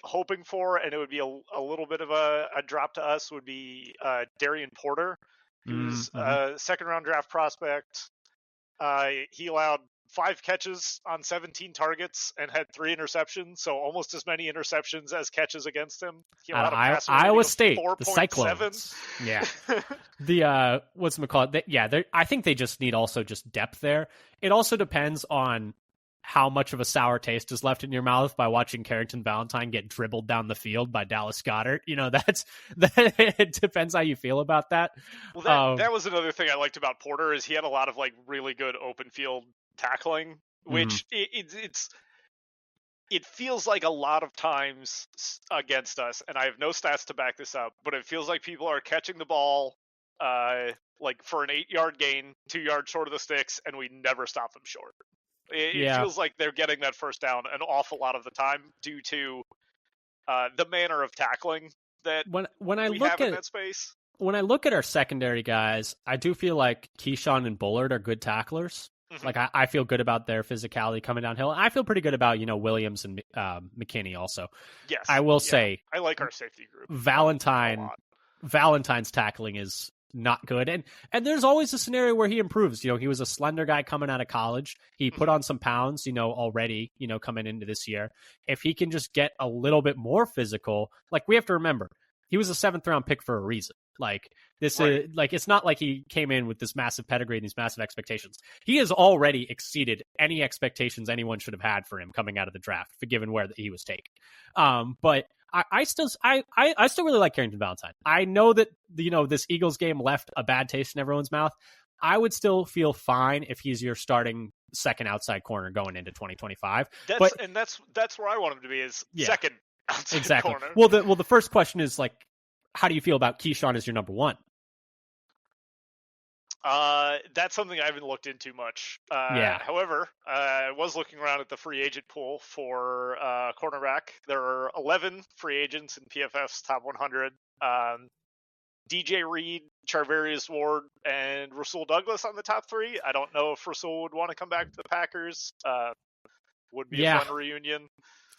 hoping for, and it would be a little bit of a drop to us, would be Darian Porter, who's a second round draft prospect. He allowed 5 catches on 17 targets and had 3 interceptions, so almost as many interceptions as catches against him. He allowed a passer Iowa State, 4. the Cyclones. Yeah. The what's it called? I think they just need also just depth there. It also depends on how much of a sour taste is left in your mouth by watching Carrington Valentine get dribbled down the field by Dallas Goedert. It depends how you feel about that. Well, that was another thing I liked about Porter, is he had a lot of like really good open field tackling, which it feels like a lot of times against us, and I have no stats to back this up, but it feels like people are catching the ball like for an 8-yard gain, 2 yards short of the sticks, and we never stop them short. It feels like they're getting that first down an awful lot of the time due to the manner of tackling that when I look at that space. When I look at our secondary guys, I do feel like Keyshawn and Bullard are good tacklers. Like I feel good about their physicality coming downhill. I feel pretty good about Williams and McKinney also. Yes, I will say I like our safety group. Valentine's tackling is not good, and there's always a scenario where he improves. He was a slender guy coming out of college. He put on some pounds, already, coming into this year. If he can just get a little bit more physical, like we have to remember, he was a 7th round pick for a reason. Like this is like, it's not like he came in with this massive pedigree and these massive expectations. He has already exceeded any expectations anyone should have had for him coming out of the draft, for given where he was taken. But I still really like Carrington Valentine. I know that this Eagles game left a bad taste in everyone's mouth. I would still feel fine if he's your starting second outside corner going into 2025. That's where I want him to be, is second outside corner. Well, the first question is like, how do you feel about Keyshawn as your number 1? That's something I haven't looked into much. However, I was looking around at the free agent pool for cornerback. There are 11 free agents in PFF's top 100. DJ Reed, Charvarius Ward, and Rasul Douglas on the top 3. I don't know if Rasul would want to come back to the Packers. Would be a fun reunion.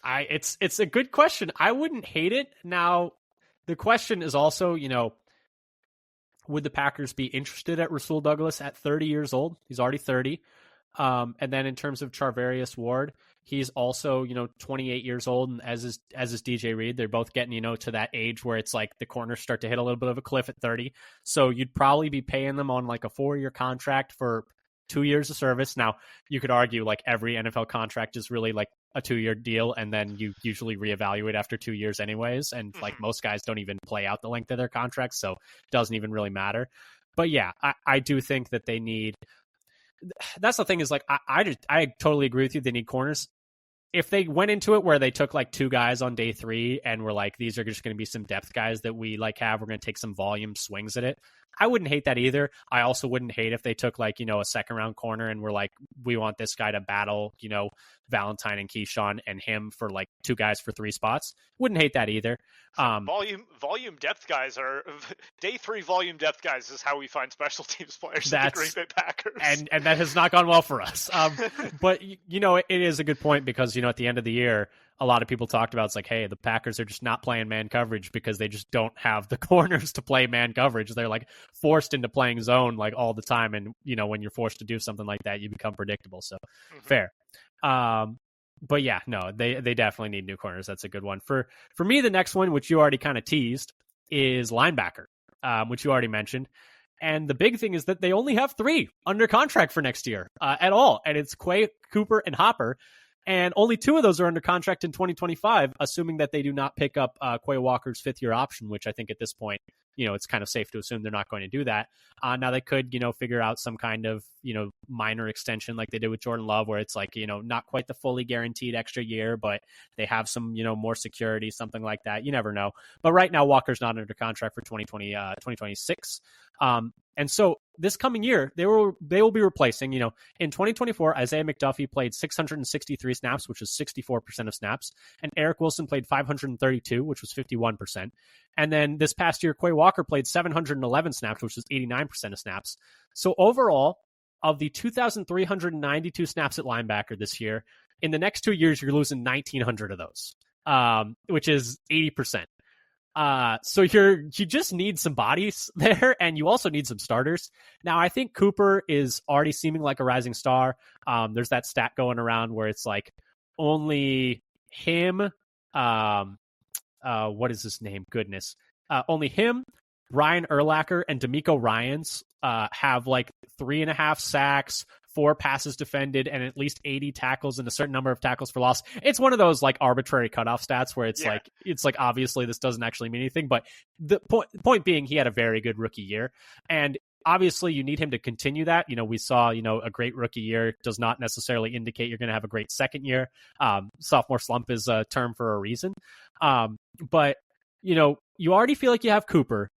It's a good question. I wouldn't hate it. Now, the question is also, would the Packers be interested at Rasul Douglas at 30 years old? He's already 30. And then in terms of Charvarius Ward, he's also, 28 years old, and as is DJ Reed. They're both getting, to that age where it's like the corners start to hit a little bit of a cliff at 30. So you'd probably be paying them on like a 4-year contract for 2 years of service. Now, you could argue like every NFL contract is really like a 2-year deal, and then you usually reevaluate after 2 years anyways. And like most guys don't even play out the length of their contracts, so it doesn't even really matter. But yeah, I do think that they need. That's the thing is like I totally agree with you. They need corners. If they went into it where they took like 2 guys on day 3 and were like, these are just going to be some depth guys that we like have, we're going to take some volume swings at it, I wouldn't hate that either. I also wouldn't hate if they took like, a second round corner and were like, we want this guy to battle, Valentine and Keyshawn and him for like 2 guys for 3 spots. Wouldn't hate that either. Volume depth guys are day 3 volume depth guys is how we find special teams players at the Green Bay Packers. And that has not gone well for us. But it is a good point because, at the end of the year, a lot of people talked about, it's like, hey, the Packers are just not playing man coverage because they just don't have the corners to play man coverage. They're like forced into playing zone like all the time. And, when you're forced to do something like that, you become predictable. So fair. But yeah, no, they definitely need new corners. That's a good one. For me, the next one, which you already kind of teased, is linebacker, which you already mentioned. And the big thing is that they only have 3 under contract for next year at all. And it's Quay, Cooper, and Hopper. And only 2 of those are under contract in 2025, assuming that they do not pick up Quay Walker's 5th-year option, which I think at this point, it's kind of safe to assume they're not going to do that. Now they could, figure out some kind of, minor extension like they did with Jordan Love, where it's like, not quite the fully guaranteed extra year, but they have some, more security, something like that. You never know. But right now, Walker's not under contract for 2026. And so this coming year, they will be replacing, in 2024, Isaiah McDuffie played 663 snaps, which was 64% of snaps. And Eric Wilson played 532, which was 51%. And then this past year, Quay Walker played 711 snaps, which was 89% of snaps. So overall, of the 2,392 snaps at linebacker this year, in the next 2 years, you're losing 1,900 of those, which is 80%. So you just need some bodies there, and you also need some starters. Now, I think Cooper is already seeming like a rising star. There's that stat going around where it's like only him, what is his name? Goodness. Only him, Ryan Urlacher, and D'Amico Ryans have like 3.5 sacks, 4 passes defended, and at least 80 tackles and a certain number of tackles for loss. It's one of those like arbitrary cutoff stats where it's like obviously this doesn't actually mean anything, but the point being he had a very good rookie year, and obviously you need him to continue that. We saw, a great rookie year does not necessarily indicate you're going to have a great second year. Sophomore slump is a term for a reason. But you already feel like you have Cooper.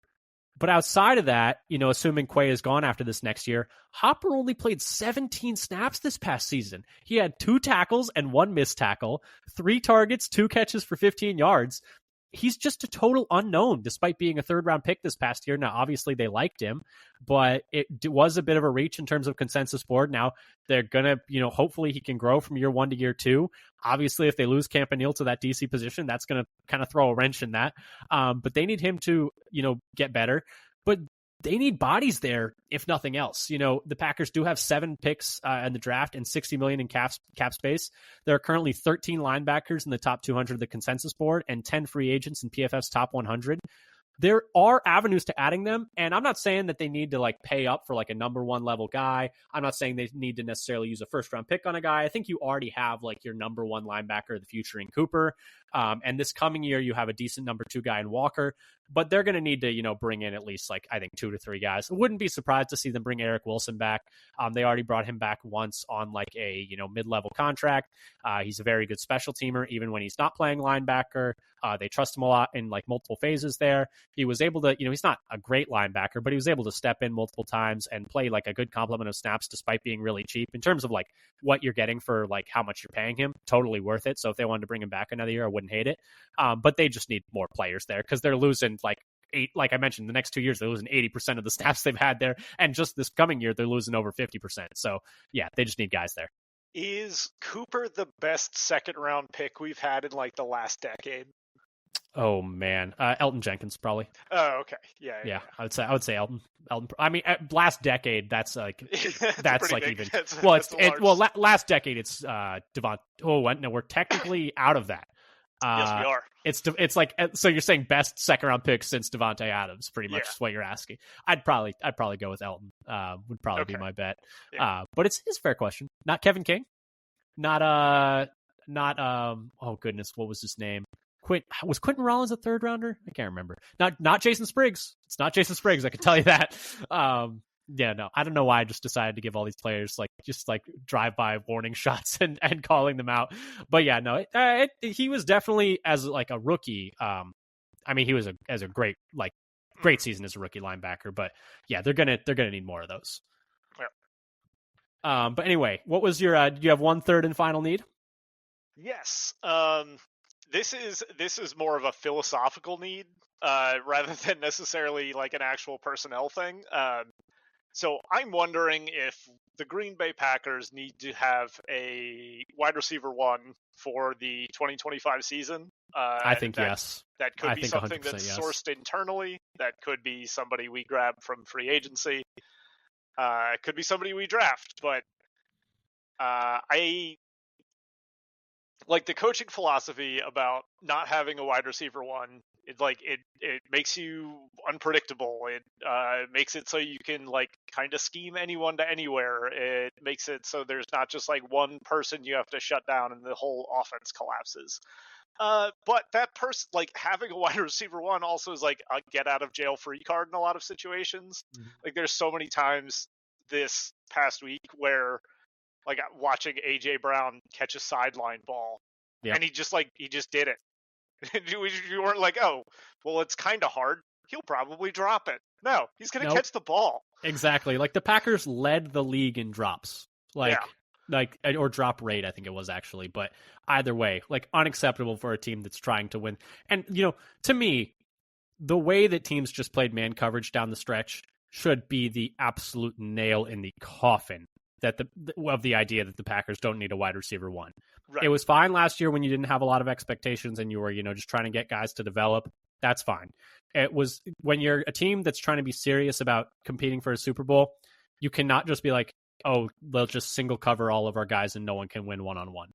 But outside of that, assuming Quay is gone after this next year, Hopper only played 17 snaps this past season. He had 2 tackles and 1 missed tackle, 3 targets, 2 catches for 15 yards. He's just a total unknown despite being a 3rd-round pick this past year. Now, obviously, they liked him, but it was a bit of a reach in terms of consensus board. Now, they're going to, hopefully he can grow from year 1 to year 2. Obviously, if they lose Campanile to that DC position, that's going to kind of throw a wrench in that. But they need him to, get better. But they need bodies there, if nothing else. The Packers do have 7 picks in the draft and $60 million in cap space. There are currently 13 linebackers in the top 200 of the consensus board and 10 free agents in PFF's top 100. There are avenues to adding them, and I'm not saying that they need to like pay up for like a number 1 level guy. I'm not saying they need to necessarily use a 1st-round pick on a guy. I think you already have like your number 1 linebacker of the future in Cooper. And this coming year, you have a decent number 2 guy in Walker, but they're going to need to, bring in at least like, I think 2 to 3 guys. I wouldn't be surprised to see them bring Eric Wilson back. They already brought him back once on like a, mid-level contract. He's a very good special teamer, even when he's not playing linebacker. They trust him a lot in like multiple phases there. He was able to, he's not a great linebacker, but he was able to step in multiple times and play like a good complement of snaps despite being really cheap in terms of like what you're getting for like how much you're paying him. Totally worth it. So if they wanted to bring him back another year, I wouldn't hate it. But they just need more players there because they're losing like I mentioned, the next 2 years, they're losing 80% of the snaps they've had there. And just this coming year, they're losing over 50%. So yeah, they just need guys there. Is Cooper the best 2nd-round pick we've had in like the last decade? Oh man, Elton Jenkins probably. Oh, okay. Yeah, I would say Elton. I mean, last decade, that's like that's like big. even. That's Last decade, it's Devon. Oh, no, we're technically out of that. Yes, we are. It's like, so you're saying best second round pick since Devontae Adams, pretty much Yeah. is what you're asking. I'd probably go with Elton. Would probably be my bet. Yeah. But it's a fair question. Not Kevin King. Not oh goodness, what was his name? Was Quentin Rollins a third rounder? I can't remember. Not Jason Spriggs. It's not Jason Spriggs. I can tell you that. Yeah, no, I don't know why I just decided to give all these players just drive-by warning shots and calling them out. But yeah, no, he was definitely as like a rookie. I mean, he was as a great season as a rookie linebacker. But yeah, they're gonna need more of those. Yeah. But anyway, what was your? Do you have 1/3 and final need? Yes. This is more of a philosophical need, rather than necessarily like an actual personnel thing. So I'm wondering if the Green Bay Packers need to have a wide receiver one for the 2025 season. I think yes. That could be something that's sourced internally. That could be somebody we grab from free agency. It could be somebody we draft. But I like the coaching philosophy about not having a wide receiver one. It makes you unpredictable. It makes it so you can kind of scheme anyone to anywhere. It makes it so there's not just one person you have to shut down and the whole offense collapses. But that person, having a wide receiver one also is like a get out of jail free card in a lot of situations. Mm-hmm. There's so many times this past week where watching AJ Brown catch a sideline ball, and he just did it. You weren't like, oh, well, it's kind of hard. He'll probably drop it. No, he's going to catch the ball. Exactly. The Packers led the league in drops, or drop rate, I think it was actually. But either way, unacceptable for a team that's trying to win. And, to me, the way that teams just played man coverage down the stretch should be the absolute nail in the coffin of the idea that the Packers don't need a wide receiver one. Right. It was fine last year when you didn't have a lot of expectations and you were, just trying to get guys to develop. That's fine. It was when you're a team that's trying to be serious about competing for a Super Bowl, you cannot just be like, oh, they'll just single cover all of our guys and no one can win one-on-one.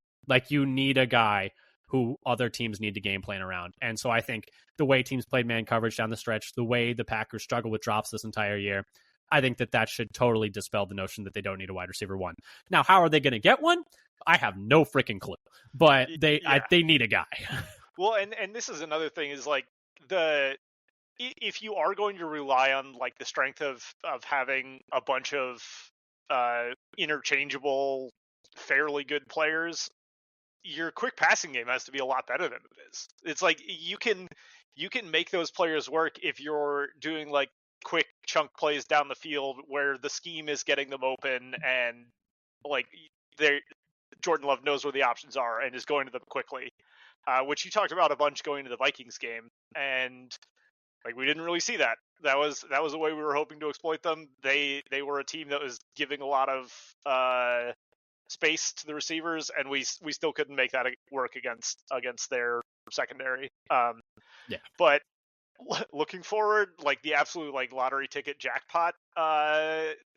You need a guy who other teams need to game plan around. And so I think the way teams played man coverage down the stretch, the way the Packers struggled with drops this entire year, I think that should totally dispel the notion that they don't need a wide receiver one. Now, how are they going to get one? I have no freaking clue, but they need a guy. Well, and this is another thing is if you are going to rely on the strength of having a bunch of interchangeable, fairly good players, your quick passing game has to be a lot better than it is. It's you can make those players work if you're doing quick chunk plays down the field where the scheme is getting them open and Jordan Love knows where the options are and is going to them quickly, which you talked about a bunch going to the Vikings game, and we didn't really see that. That was the way we were hoping to exploit them. They were a team that was giving a lot of space to the receivers, and we still couldn't make that work against their secondary. But looking forward, the absolute lottery ticket jackpot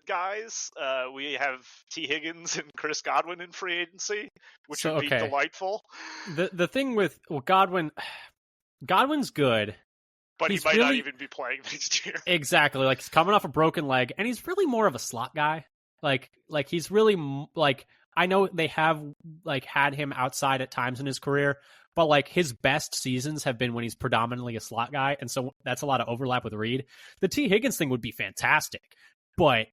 guys, we have T. Higgins and Chris Godwin in free agency, which would be delightful. The thing with Godwin's good, but he might not even be playing next year. Exactly, he's coming off a broken leg, and he's really more of a slot guy. He's really I know they have had him outside at times in his career, but his best seasons have been when he's predominantly a slot guy, and so that's a lot of overlap with Reed. The T. Higgins thing would be fantastic, but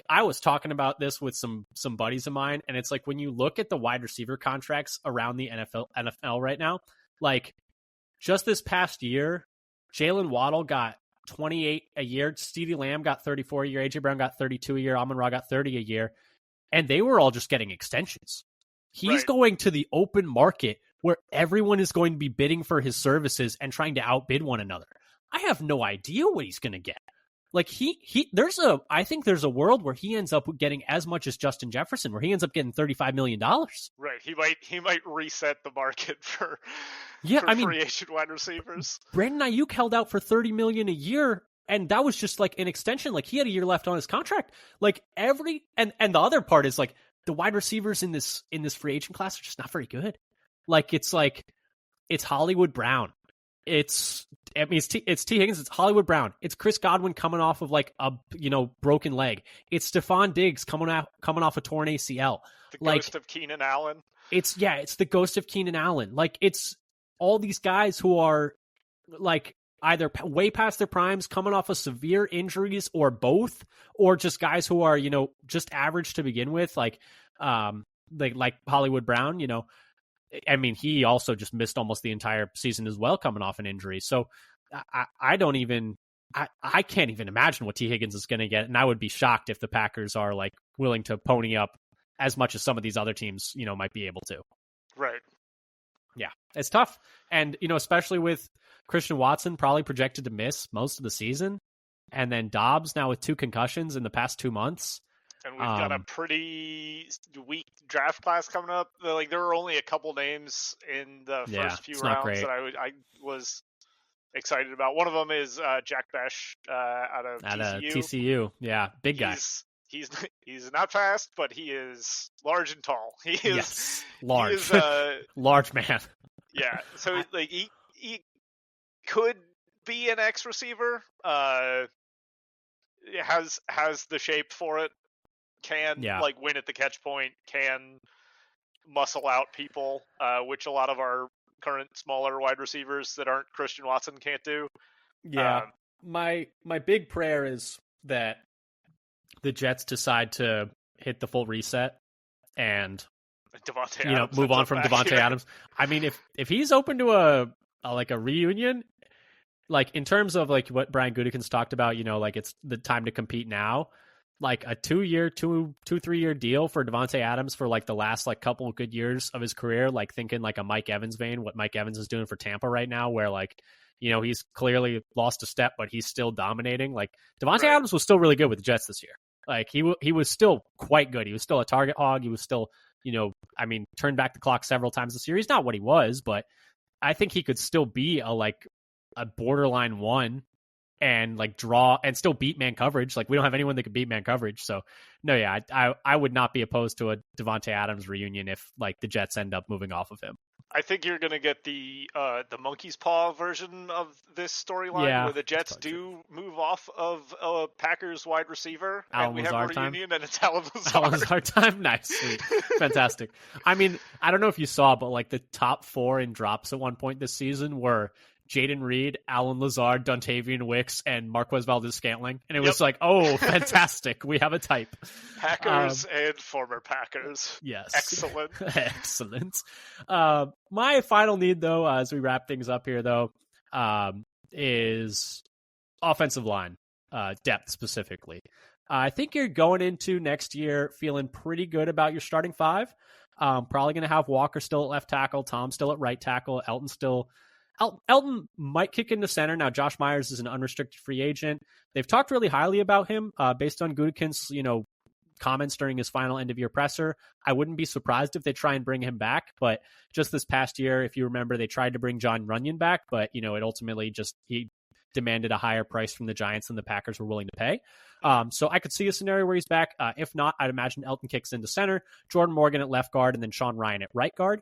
I was talking about this with some buddies of mine, and it's when you look at the wide receiver contracts around the NFL right now, just this past year, Jalen Waddle got 28 a year, CeeDee Lamb got 34 a year, AJ Brown got 32 a year, Amon-Ra got 30 a year, and they were all just getting extensions. He's going to the open market where everyone is going to be bidding for his services and trying to outbid one another. I have no idea what he's going to get. Like I think there's a world where he ends up getting as much as Justin Jefferson, where he ends up getting $35 million. Right. He might reset the market for free agent wide receivers. Brandon Ayuk held out for $30 million a year, and that was just like an extension. Like he had a year left on his contract. Like and the other part is like the wide receivers in this free agent class are just not very good. It's Hollywood Brown. It's T. Higgins. It's Hollywood Brown. It's Chris Godwin coming off of like a broken leg. It's Stephon Diggs coming off a torn ACL. The ghost of Keenan Allen. It's the ghost of Keenan Allen. Like it's all these guys who are like either way past their primes, coming off of severe injuries, or both, or just guys who are just average to begin with, like Hollywood Brown. I mean, he also just missed almost the entire season as well, coming off an injury. So I can't even imagine what T. Higgins is going to get, and I would be shocked if the Packers are like willing to pony up as much as some of these other teams, might be able to. Right. Yeah, it's tough, and especially with Christian Watson probably projected to miss most of the season, and then Dobbs now with 2 concussions in the past 2 months. And we've got a pretty weak draft class coming up. Like there were only a couple names in the first few rounds that I was excited about. One of them is Jack Besh out of TCU. Yeah, big guy. He's not fast, but he is large and tall. He is large. He is, large man. Yeah. So like he could be an X receiver. Has the shape for it. Can like win at the catch point, can muscle out people, which a lot of our current smaller wide receivers that aren't Christian Watson can't do. Yeah. My big prayer is that the Jets decide to hit the full reset and move on from Devontae Adams. I mean, if he's open to a reunion, like in terms of like what Brian Gutekunst talked about, like it's the time to compete now. Like a 3 year deal for Devontae Adams for like the last like couple of good years of his career, like thinking like a Mike Evans vein, what Mike Evans is doing for Tampa right now, where like, he's clearly lost a step, but he's still dominating. Like Devontae Adams was still really good with the Jets this year. Like he was still quite good. He was still a target hog. He was still, turned back the clock several times this year. He's not what he was, but I think he could still be a borderline 1 and like draw and still beat man coverage. Like we don't have anyone that could beat man coverage. So no, yeah, I would not be opposed to a Devontae Adams reunion if like the Jets end up moving off of him. I think you're going to get the monkey's paw version of this storyline where the Jets do move off of a Packers wide receiver and we have a reunion and it's Alan Lazard time. Nice. Sweet. Fantastic. I mean, I don't know if you saw, but like the top 4 in drops at one point this season were Jaden Reed, Alan Lazard, Dontavian Wicks, and Marquez Valdez-Scantling. And it was like, oh, fantastic. We have a type. Packers and former Packers. Yes. Excellent. Excellent. My final need, though, as we wrap things up here, though, is offensive line depth specifically. I think you're going into next year feeling pretty good about your starting 5. Probably going to have Walker still at left tackle, Tom still at right tackle, Elton might kick into center. Now, Josh Myers is an unrestricted free agent. They've talked really highly about him based on Gutekunst's, comments during his final end-of-year presser. I wouldn't be surprised if they try and bring him back. But just this past year, if you remember, they tried to bring John Runyon back, but, it ultimately he demanded a higher price from the Giants than the Packers were willing to pay. So I could see a scenario where he's back. If not, I'd imagine Elton kicks into center, Jordan Morgan at left guard, and then Sean Ryan at right guard.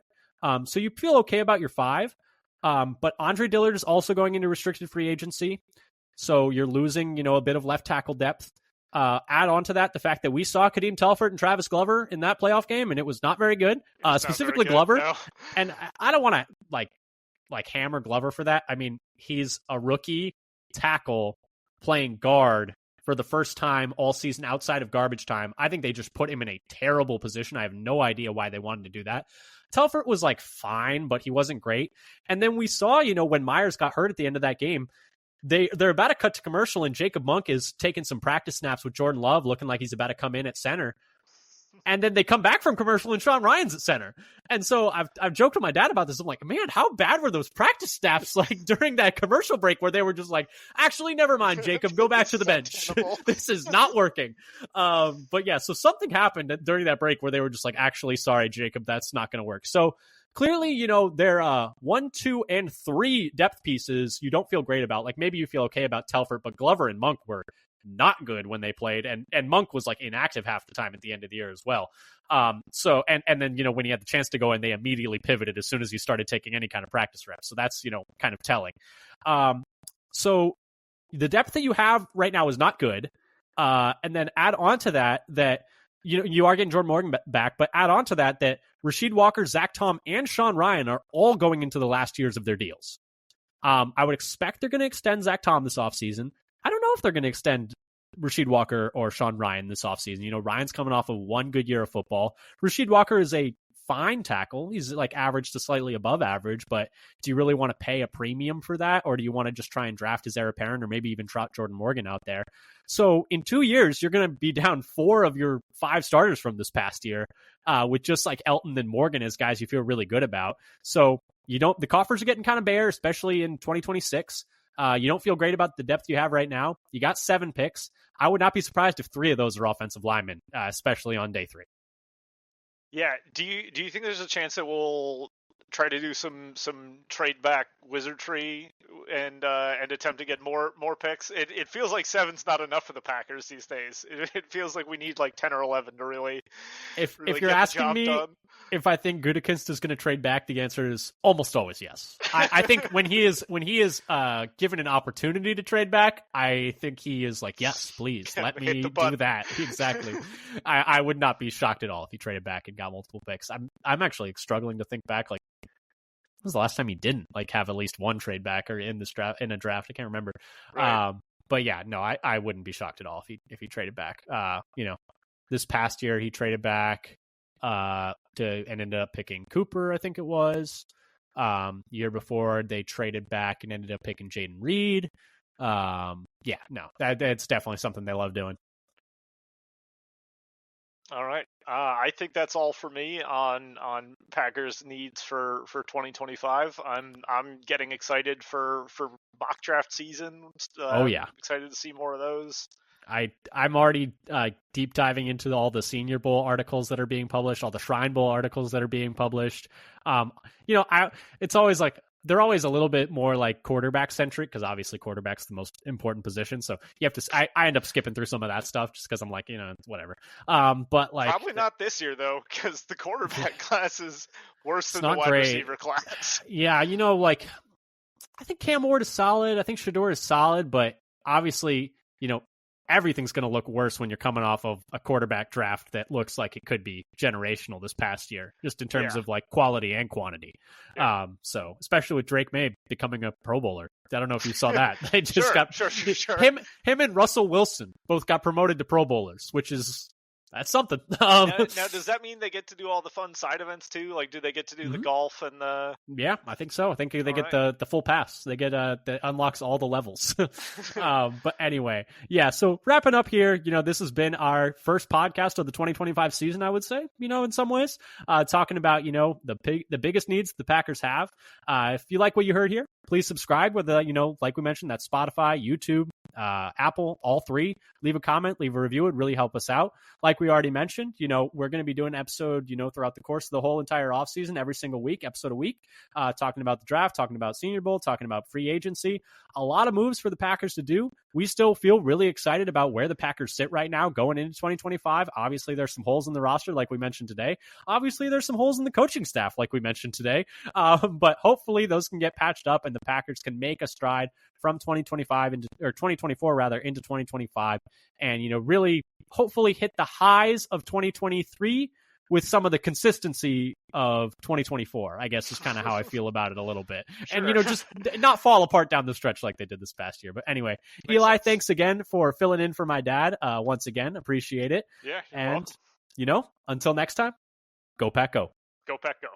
So you feel okay about your 5. But Andre Dillard is also going into restricted free agency. So you're losing, a bit of left tackle depth. Add on to that the fact that we saw Kadeem Telford and Travis Glover in that playoff game, and it was not very good. Specifically Glover. No. And I don't want to like hammer Glover for that. I mean, he's a rookie tackle playing guard for the first time all season outside of garbage time. I think they just put him in a terrible position. I have no idea why they wanted to do that. Telford was like fine, but he wasn't great. And then we saw, when Myers got hurt at the end of that game, they're about to cut to commercial, and Jacob Monk is taking some practice snaps with Jordan Love, looking like he's about to come in at center. And then they come back from commercial and Sean Ryan's at center. And so I've joked with my dad about this. I'm like, man, how bad were those practice snaps like during that commercial break where they were just like, actually, never mind, Jacob, go back to the bench. This is not working. But yeah, so something happened during that break where they were just like, actually, sorry, Jacob, that's not going to work. So clearly, their 1, 2, and 3 depth pieces you don't feel great about. Like maybe you feel okay about Telford, but Glover and Monk were not good when they played, and Monk was like inactive half the time at the end of the year as well. So and then when he had the chance to go in, they immediately pivoted as soon as he started taking any kind of practice reps. So that's kind of telling. So the depth that you have right now is not good. And then add on to that you are getting Jordan Morgan back, but add on to that Rasheed Walker, Zach Tom, and Sean Ryan are all going into the last years of their deals. I would expect they're going to extend Zach Tom this offseason. I don't know if they're going to extend Rasheed Walker or Sean Ryan this offseason. Ryan's coming off of one good year of football. Rasheed Walker is a fine tackle. He's like average to slightly above average, but do you really want to pay a premium for that? Or do you want to just try and draft his heir apparent or maybe even trot Jordan Morgan out there? So in 2 years, you're going to be down 4 of your 5 starters from this past year with just like Elton and Morgan as guys you feel really good about. So the coffers are getting kind of bare, especially in 2026. You don't feel great about the depth you have right now. You got 7 picks. I would not be surprised if 3 of those are offensive linemen, especially on day 3. Yeah. Do you think there's a chance that we'll try to do some trade back wizardry and attempt to get more picks? It feels like 7's not enough for the Packers these days. It feels like we need like 10 or 11 to really. If you're asking me done. If I think Gutekunst is going to trade back, the answer is almost always yes. I think when he is given an opportunity to trade back, I think he is like, yes, please let me do that. Exactly. I would not be shocked at all if he traded back and got multiple picks. I'm actually struggling to think back like. When was the last time he didn't like have at least one trade back or in a draft? I can't remember. Right. But yeah, no, I wouldn't be shocked at all if he traded back. This past year he traded back and ended up picking Cooper, I think it was. Year before they traded back and ended up picking Jaden Reed. That's definitely something they love doing. All right. I think that's all for me on Packers needs for 2025. I'm getting excited for mock draft season. Oh yeah, excited to see more of those. I'm already deep diving into all the Senior Bowl articles that are being published, all the Shrine Bowl articles that are being published. It's always like they're always a little bit more like quarterback centric because obviously quarterback's the most important position. So you have to. I end up skipping through some of that stuff just because I'm like, whatever. But like probably not this year though because the quarterback class is worse than the wide receiver class. Yeah, like I think Cam Ward is solid. I think Shedeur is solid, but obviously, everything's going to look worse when you're coming off of a quarterback draft that looks like it could be generational this past year, just in terms of like quality and quantity. Yeah. So especially with Drake May becoming a Pro Bowler. I don't know if you saw that. They just sure. Him and Russell Wilson both got promoted to Pro Bowlers, which is that's something. Now, does that mean they get to do all the fun side events too? Like, do they get to do the golf and the? Yeah, I think so. I think they get the full pass. They get that unlocks all the levels. But anyway, yeah. So wrapping up here, this has been our first podcast of the 2025 season. I would say, in some ways, talking about the biggest needs the Packers have. If you like what you heard here, please subscribe. With like we mentioned, that's Spotify, YouTube, Apple, all 3. Leave a comment, leave a review. It really help us out. Like we already mentioned, we're going to be doing an episode, throughout the course of the whole entire offseason, every single week, episode a week, talking about the draft, talking about Senior Bowl, talking about free agency. A lot of moves for the Packers to do. We still feel really excited about where the Packers sit right now going into 2025. Obviously, there's some holes in the roster, like we mentioned today. Obviously, there's some holes in the coaching staff, like we mentioned today. But hopefully those can get patched up and the Packers can make a stride from 2024 into 2025 and, really hopefully hit the highs of 2023 with some of the consistency of 2024, I guess is kind of how I feel about it a little bit. Sure. And, just not fall apart down the stretch like they did this past year. But anyway, makes Eli, sense. Thanks again for filling in for my dad. Once again, appreciate it. Yeah. And, until next time, go Pack Go. Go Pack Go.